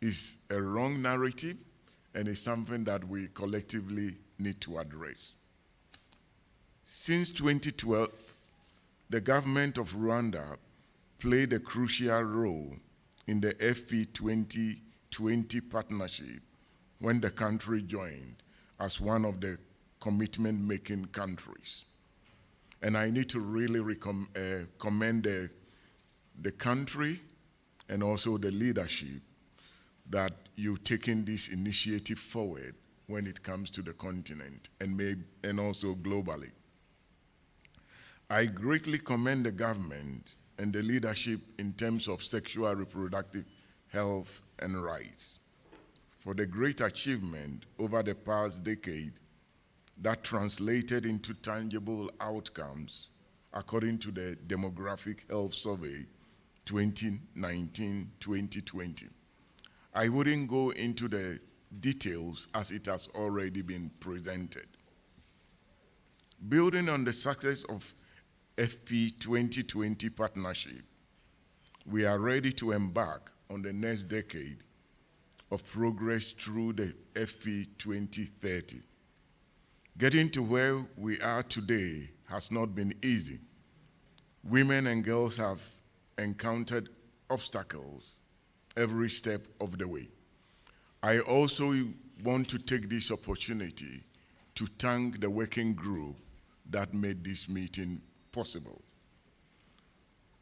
It's a wrong narrative, and it's something that we collectively need to address. Since 2012, the government of Rwanda played a crucial role in the FP2030 partnership when the country joined as one of the commitment-making countries. And I need to really commend the country and also the leadership that you've taken this initiative forward when it comes to the continent and also globally. I greatly commend the government and the leadership in terms of sexual reproductive health and rights for the great achievement over the past decade that translated into tangible outcomes according to the Demographic Health Survey 2019-2020. I wouldn't go into the details as it has already been presented. Building on the success of FP2020 partnership, we are ready to embark on the next decade of progress through the FP2030. Getting to where we are today has not been easy. Women and girls have encountered obstacles every step of the way. I also want to take this opportunity to thank the working group that made this meeting possible.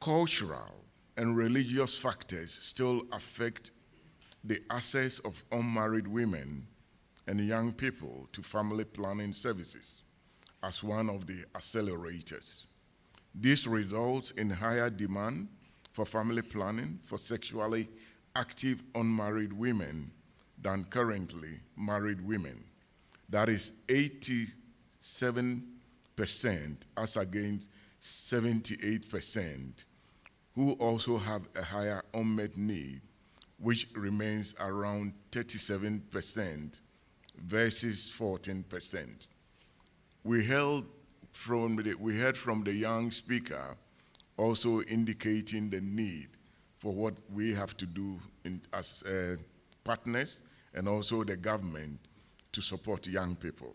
Cultural and religious factors still affect the access of unmarried women and young people to family planning services as one of the accelerators. This results in higher demand for family planning for sexually active unmarried women than currently married women. That is 87% as against 78%, who also have a higher unmet need, which remains around 37% versus 14%. We heard from the young speaker also indicating the need for what we have to do as partners and also the government to support young people.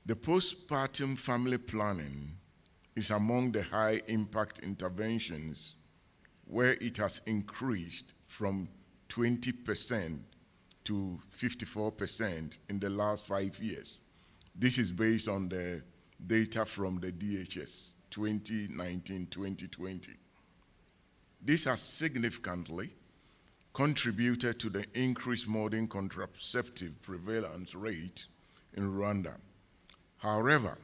The postpartum family planning is among the high impact interventions where it has increased from 20% to 54% in the last 5 years. This is based on the data from the DHS 2019-2020. This has significantly contributed to the increased modern contraceptive prevalence rate in Rwanda. However,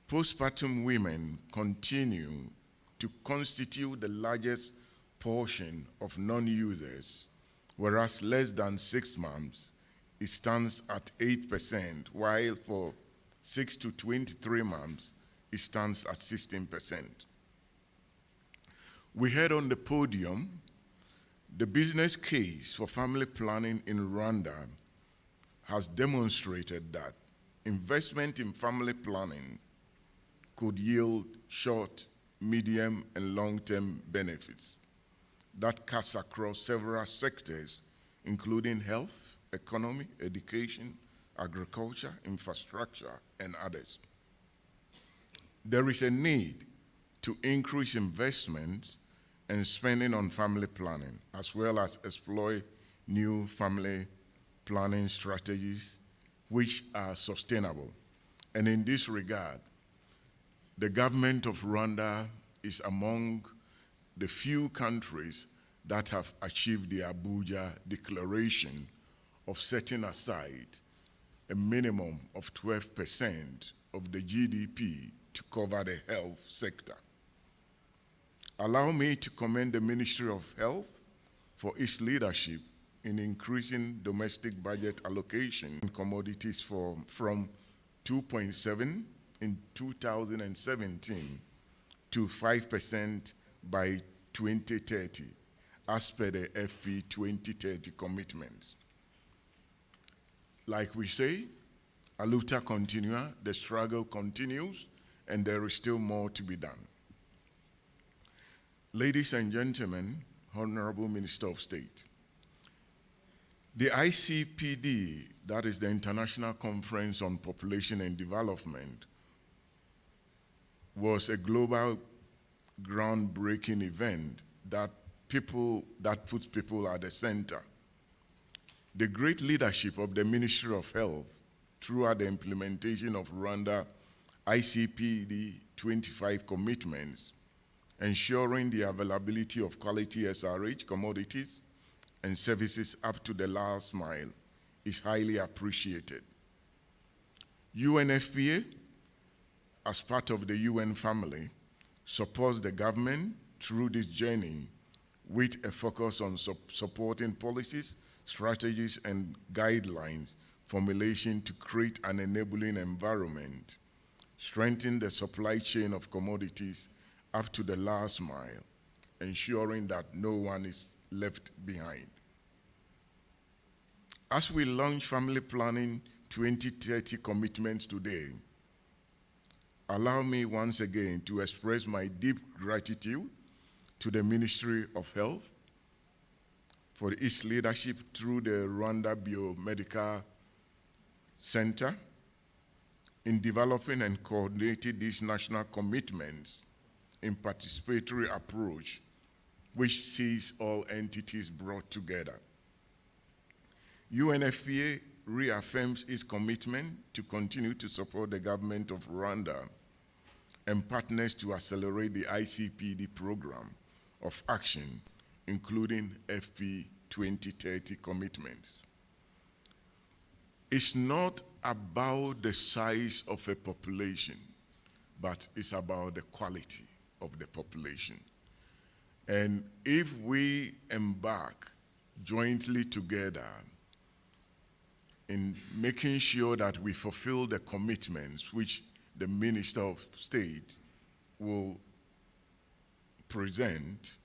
postpartum women continue to constitute the largest portion of non-users, whereas less than 6 months, it stands at 8%, while for 6 to 23 months, it stands at 16%. we heard on the podium the business case for family planning in Rwanda has demonstrated that investment in family planning could yield short, medium, and long-term benefits that cuts across several sectors, including health, economy, education, agriculture, infrastructure, and others. There is a need to increase investments and spending on family planning, as well as exploit new family planning strategies which are sustainable. And in this regard, the government of Rwanda is among the few countries that have achieved the Abuja Declaration of setting aside a minimum of 12% of the GDP to cover the health sector. Allow me to commend the Ministry of Health for its leadership in increasing domestic budget allocation in commodities from 2.7 in 2017 to 5% by 2030, as per the FP2030 commitments. Like we say, a luta continua, the struggle continues, and there is still more to be done. Ladies and gentlemen, Honorable Minister of State, the ICPD, that is the International Conference on Population and Development, was a global groundbreaking event that puts people at the center. The great leadership of the Ministry of Health throughout the implementation of Rwanda ICPD 25 commitments, ensuring the availability of quality SRH commodities and services up to the last mile, is highly appreciated. UNFPA, as part of the UN family, supports the government through this journey with a focus on supporting policies, strategies, and guidelines formulation to create an enabling environment, strengthen the supply chain of commodities up to the last mile, ensuring that no one is left behind. As we launch Family Planning 2030 commitments today, allow me once again to express my deep gratitude to the Ministry of Health for its leadership through the Rwanda Biomedical Center in developing and coordinating these national commitments in participatory approach, which sees all entities brought together. UNFPA reaffirms its commitment to continue to support the government of Rwanda and partners to accelerate the ICPD program of action, including FP 2030 commitments. It's not about the size of a population, but it's about the quality of the population. And if we embark jointly together in making sure that we fulfill the commitments which the Minister of State will present,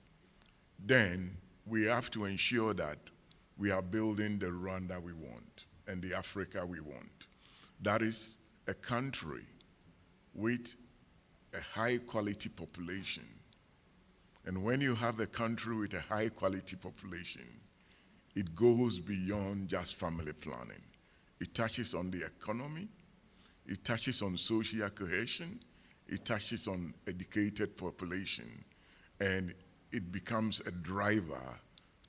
then we have to ensure that we are building the Rwanda we want and the Africa we want. That is a country with a high quality population. And when you have a country with a high quality population, it goes beyond just family planning. It touches on the economy, it touches on social cohesion, it touches on educated population, and it becomes a driver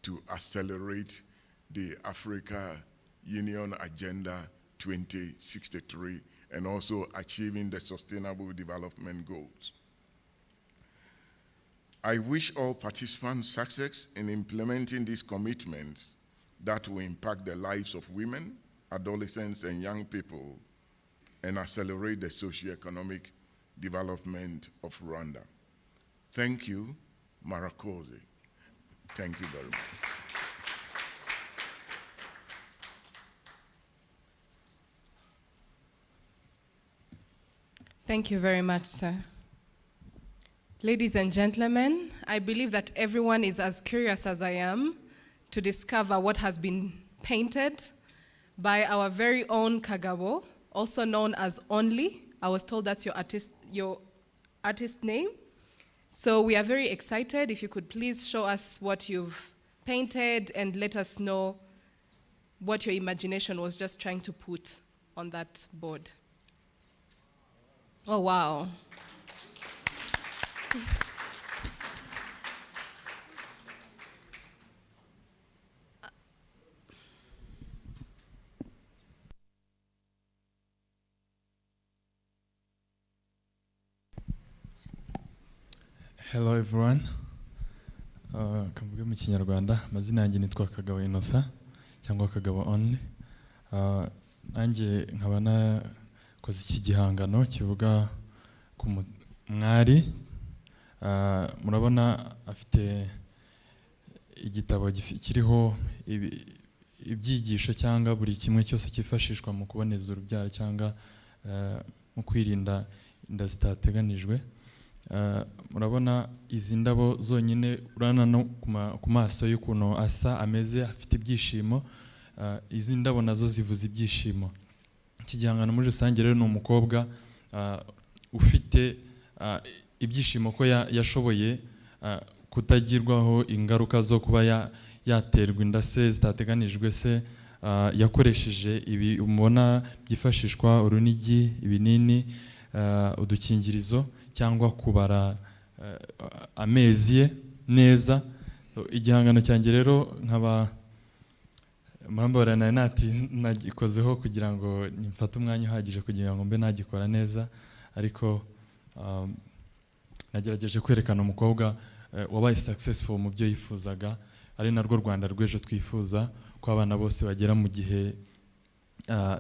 to accelerate the Africa Union Agenda 2063 and also achieving the Sustainable Development Goals. I wish all participants success in implementing these commitments that will impact the lives of women, adolescents, and young people and accelerate the socio-economic development of Rwanda. Thank you, Marakoze. Thank you very much. Thank you very much, sir. Ladies and gentlemen, I believe that everyone is as curious as I am to discover what has been painted by our very own Kagabo, also known as Only. I was told that's your artist name. So we are very excited. If you could please show us what you've painted and let us know what your imagination was just trying to put on that board. Oh, wow. Hello everyone. Kavuga mu Kinyarwanda, amazina yanjye nitwa Kagabo Innocent cyangwa Kagabo Only. Nanjye nkaba nakoze iki gihangano kivuga ku mwari. Murabona afite igitabo kiriho ibyigisho cyangwa buri kimwe cyose cyifashishwa mu kuboneza urubyaro cyangwa mu kwirinda inda zitateganijwe. Murabona izi ndabo zonyine urana no ku maso y'ukuntu asa ameze afite ibyishimo. Izi ndabo nazo zivuza ibyishimo. Iki gihangano muri rusange rero ni umukobwa ufite ibyishimo ko yashoboye kutagirwaho ingaruka zo kuba yaterwa inda se zitateganijwe se. Yakoresheje ibi umubona byifashishwa urunigi, ibinini, udukingirizo cyangwa kubara amezi ye neza. Igihangano cyanjye rero nkaba murambabarana nagikozeho kugira ngo nimfate umwanya uhagije kugira ngo mbe nagikora neza, ariko nagerageje kwerekana umukobwa wabaye successful mu byo yifuzaga, ari narwo Rwanda rw'ejo twifuza ko abana bose bagera mu gihe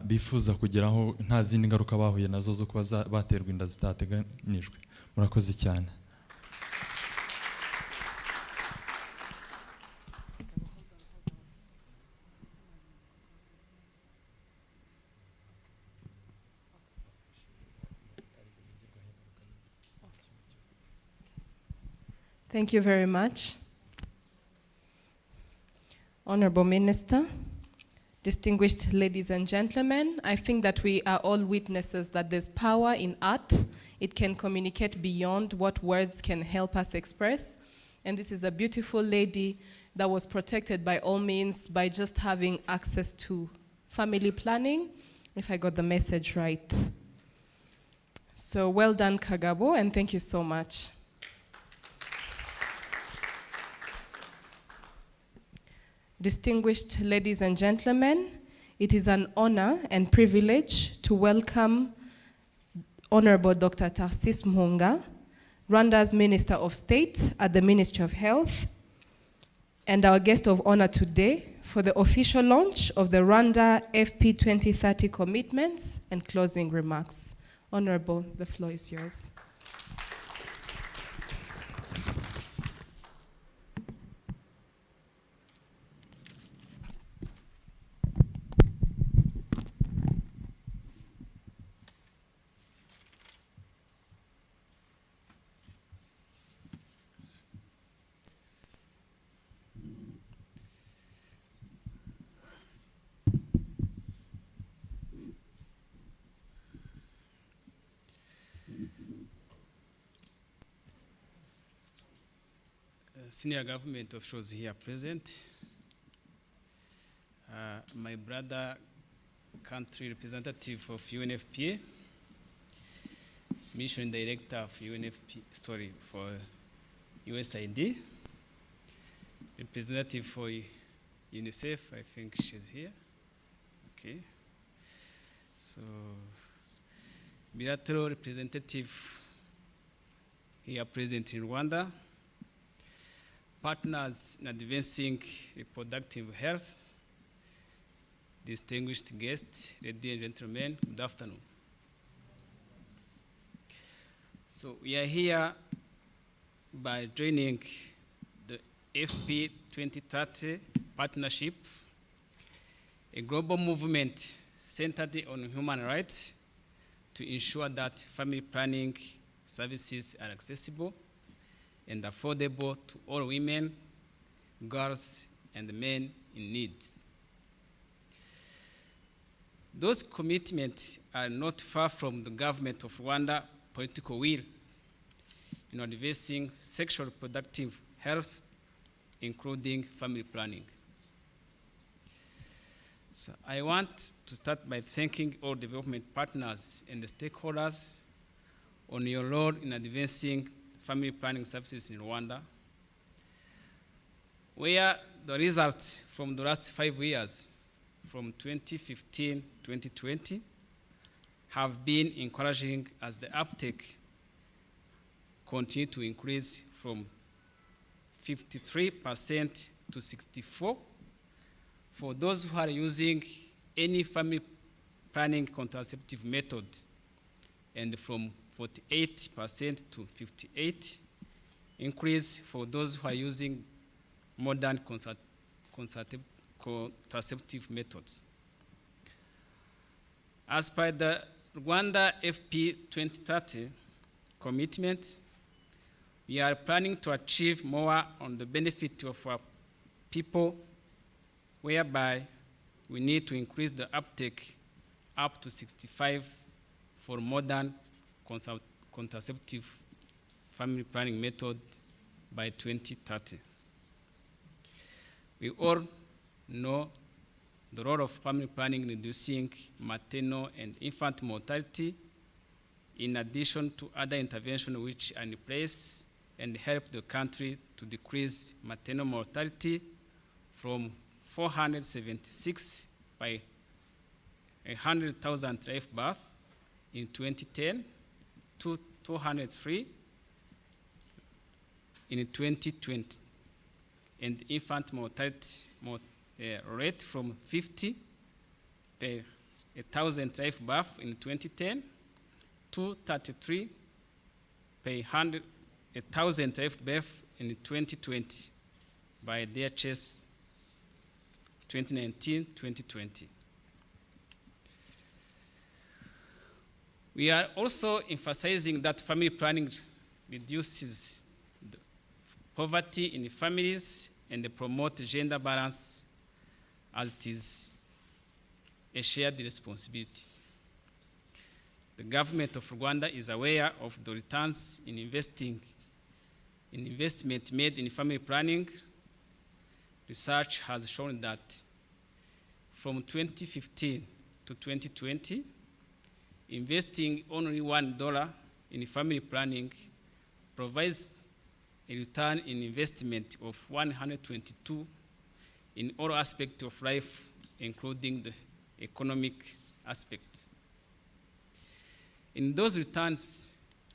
bifuza kugeraho nta zindi ngaruka bahuye nazo zo kuba baterwa inda zitateganijwe. Murakoze cyane. Thank you very much. Honorable Minister, distinguished ladies and gentlemen, I think that we are all witnesses that there's power in art. It can communicate beyond what words can help us express. And this is a beautiful lady that was protected by all means by just having access to family planning, if I got the message right. So well done, Kagabo, and thank you so much. Distinguished ladies and gentlemen, it is an honor and privilege to welcome Honorable Dr. Tarsis Mhunga, Rwanda's Minister of State at the Ministry of Health, and our guest of honor today for the official launch of the Rwanda FP2030 commitments and closing remarks. Honorable, the floor is yours. Senior government officials here present, my brother, country representative of UNFPA, mission director of UNFP for USAID, representative for UNICEF, I think she's here. Okay. So, bilateral representative here present in Rwanda, partners in advancing reproductive health, distinguished guests, ladies and gentlemen, good afternoon. So we are here by joining the FP2030 partnership, a global movement centered on human rights to ensure that family planning services are accessible and affordable to all women, girls, and men in need. Those commitments are not far from the government of Rwanda political will in advancing sexual reproductive health, including family planning. So I want to start by thanking all development partners and the stakeholders on your role in advancing family planning services in Rwanda, where the results from the last 5 years, from 2015-2020, have been encouraging as the uptake continued to increase from 53% to 64% for those who are using any family planning contraceptive method, and from 48% to 58% increase for those who are using modern contraceptive methods. As per the Rwanda FP2030 commitment, we are planning to achieve more on the benefit of our people, whereby we need to increase the uptake up to 65 for modern contraceptive family planning method by 2030. We all know the role of family planning in reducing maternal and infant mortality, in addition to other interventions which are in place and help the country to decrease maternal mortality from 476 by 100,000 live births in 2010 to 203 in 2020, and infant mortality rate from 50 per 1,000 live births in 2010 to 33 per 1,000 live births in 2020 by DHS 2019-2020. We are also emphasizing that family planning reduces the poverty in families and promotes gender balance, as it is a shared responsibility. The government of Rwanda is aware of the returns in investment made in family planning. Research has shown that from 2015 to 2020, investing only $1 in family planning provides a return in investment of 122 in all aspects of life, including the economic aspects. In those returns,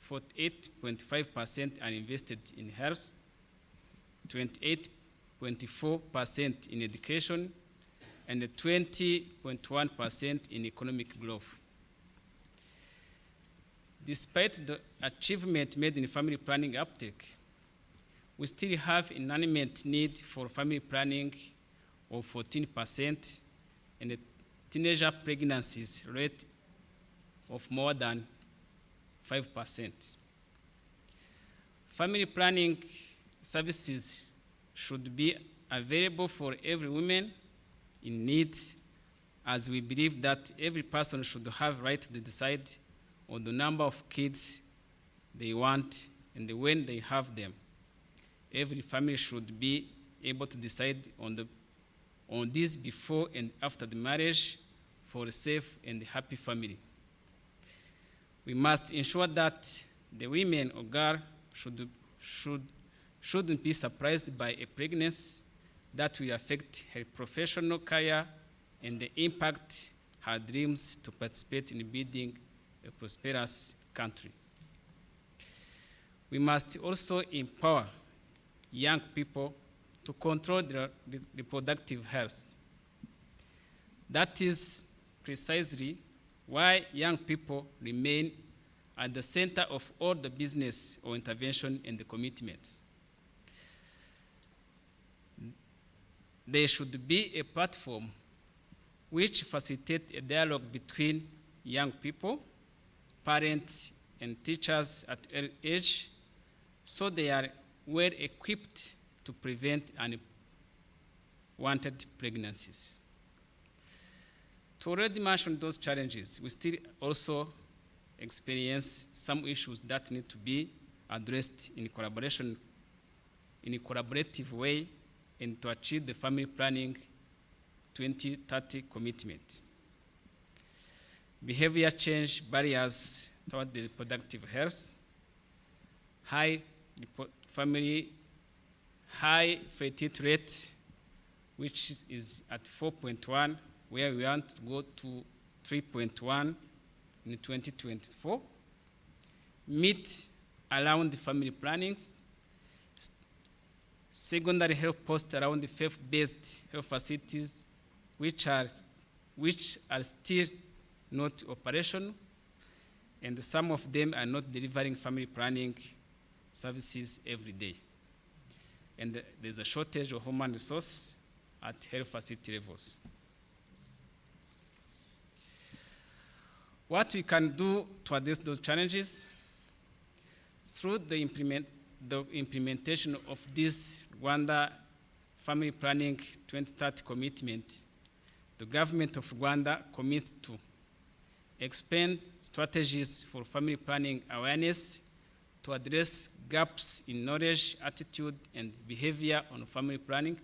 48.5% are invested in health, 28.4% in education, and 20.1% in economic growth. Despite the achievement made in family planning uptake, we still have inanimate need for family planning of 14% and a teenager pregnancies rate of more than 5%. Family planning services should be available for every woman in need, as we believe that every person should have right to decide on the number of kids they want and when they have them. Every family should be able to decide on this before and after the marriage for a safe and happy family. We must ensure that the women or girl shouldn't be surprised by a pregnancy that will affect her professional career and impact her dreams to participate in building a prosperous country. We must also empower young people to control their reproductive health. That is precisely why young people remain at the center of all the business or intervention and the commitments. There should be a platform which facilitates a dialogue between young people, parents, and teachers at early age, so they are well equipped to prevent unwanted pregnancies. To already mention those challenges, we still also experience some issues that need to be addressed in collaboration, in a collaborative way, and to achieve the family planning 2030 commitment. Behavior change barriers toward the reproductive health, high fertility rate, which is at 4.1, where we want to go to 3.1 in 2024. Meet around the family planning, secondary health posts around the faith-based health facilities, which are still not operational, and some of them are not delivering family planning services every day. And there's a shortage of human resource at health facility levels. What we can do to address those challenges? Through the implementation of this Rwanda Family Planning 2030 commitment, the government of Rwanda commits to expand strategies for family planning awareness to address gaps in knowledge, attitude, and behavior on family planning,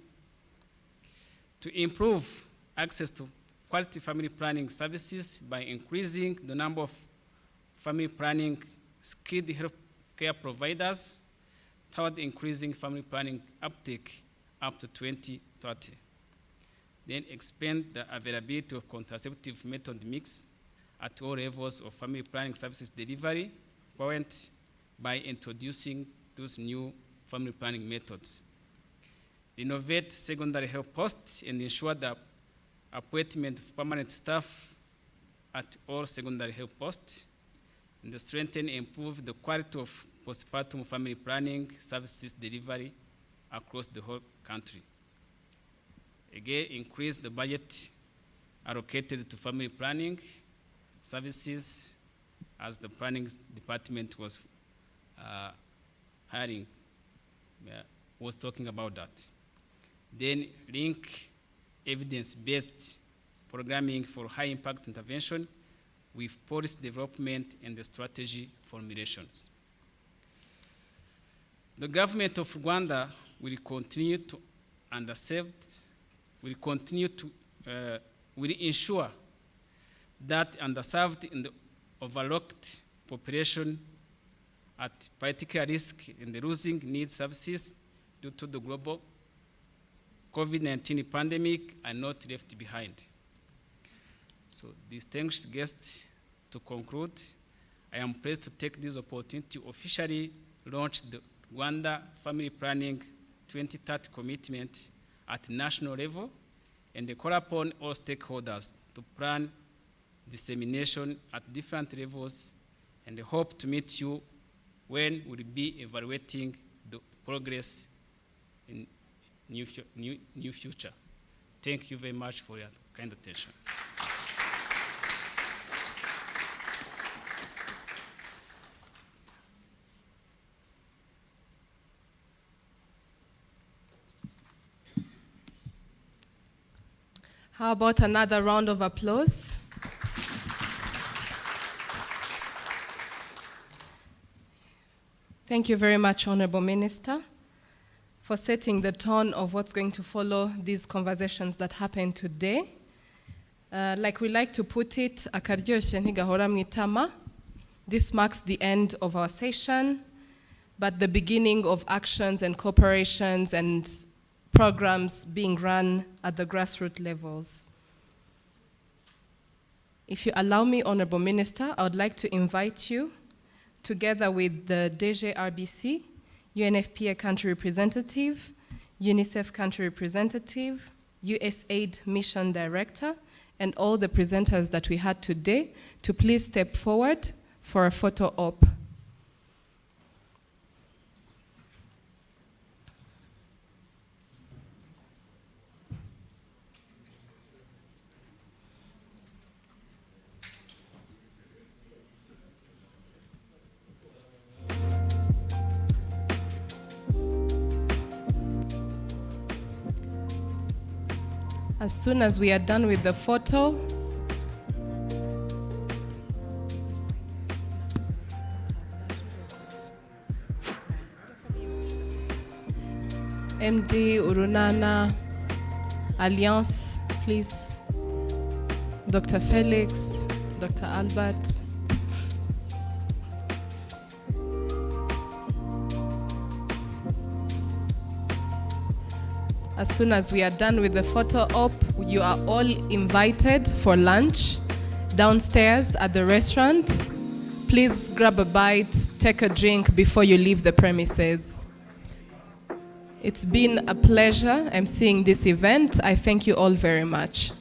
to improve access to quality family planning services by increasing the number of family planning skilled health care providers toward increasing family planning uptake up to 2030. Then expand the availability of contraceptive method mix at all levels of family planning services delivery, powered by introducing those new family planning methods. Innovate secondary health posts and ensure the appointment of permanent staff at all secondary health posts, and strengthen and improve the quality of postpartum family planning services delivery across the whole country. Again, increase the budget allocated to family planning services as the planning department was talking about that. Then link evidence-based programming for high-impact intervention with policy development and the strategy formulations. The government of Rwanda will continue to will ensure that underserved and overlooked population at particular risk in the losing needs services due to the global COVID-19 pandemic are not left behind. So, distinguished guests, to conclude, I am pleased to take this opportunity to officially launch the Rwanda Family Planning 2030 commitment at national level and call upon all stakeholders to plan dissemination at different levels, and hope to meet you when we'll be evaluating the progress in new future. Thank you very much for your kind attention. How about another round of applause? Thank you very much, Honorable Minister, for setting the tone of what's going to follow these conversations that happen today. Like we like to put it, akaryoshye ntigahora mu itama. This marks the end of our session, but the beginning of actions and cooperations and programs being run at the grassroots levels. If you allow me, Honorable Minister, I would like to invite you, together with the DGRBC, UNFPA country representative, UNICEF country representative, USAID mission director, and all the presenters that we had today, to please step forward for a photo op. As soon as we are done with the photo, MD Urunana Alliance, please. Dr. Felix, Dr. Albert. As soon as we are done with the photo op, you are all invited for lunch downstairs at the restaurant. Please grab a bite, take a drink before you leave the premises. It's been a pleasure emceeing this event. I thank you all very much.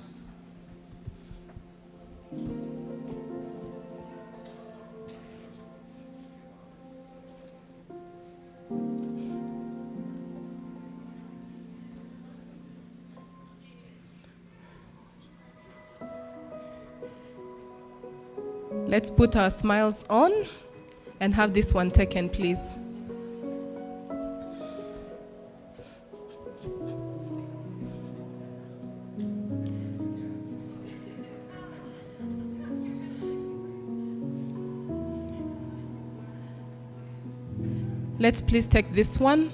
Let's put our smiles on and have this one taken, please. Let's please take this one.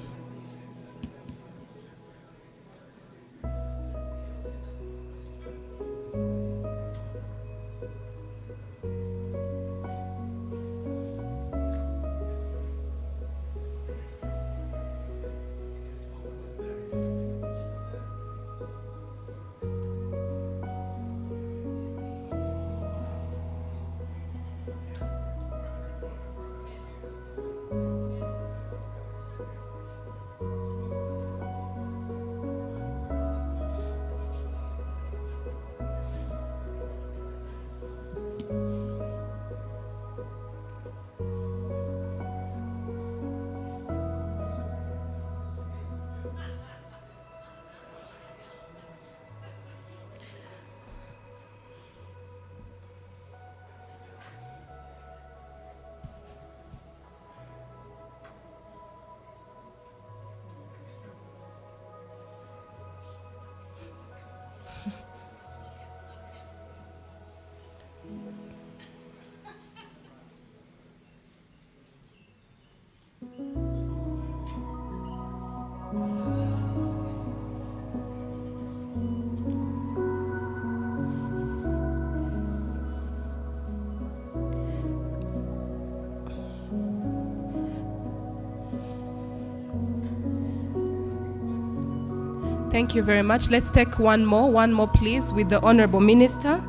Thank you very much. Let's take one more please, with the Honorable Minister,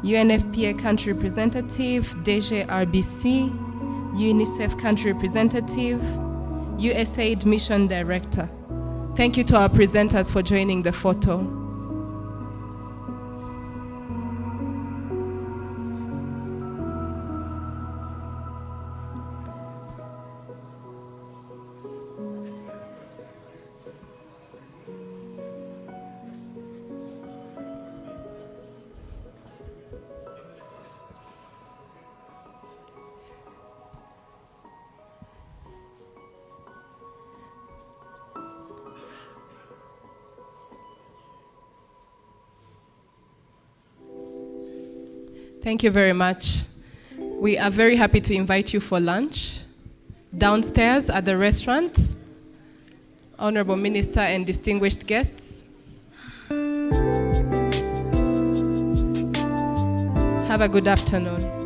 UNFPA Country Representative, DG RBC, UNICEF Country Representative, USAID Mission Director. Thank you to our presenters for joining the photo. Thank you very much. We are very happy to invite you for lunch downstairs at the restaurant. Honorable Minister and distinguished guests, have a good afternoon.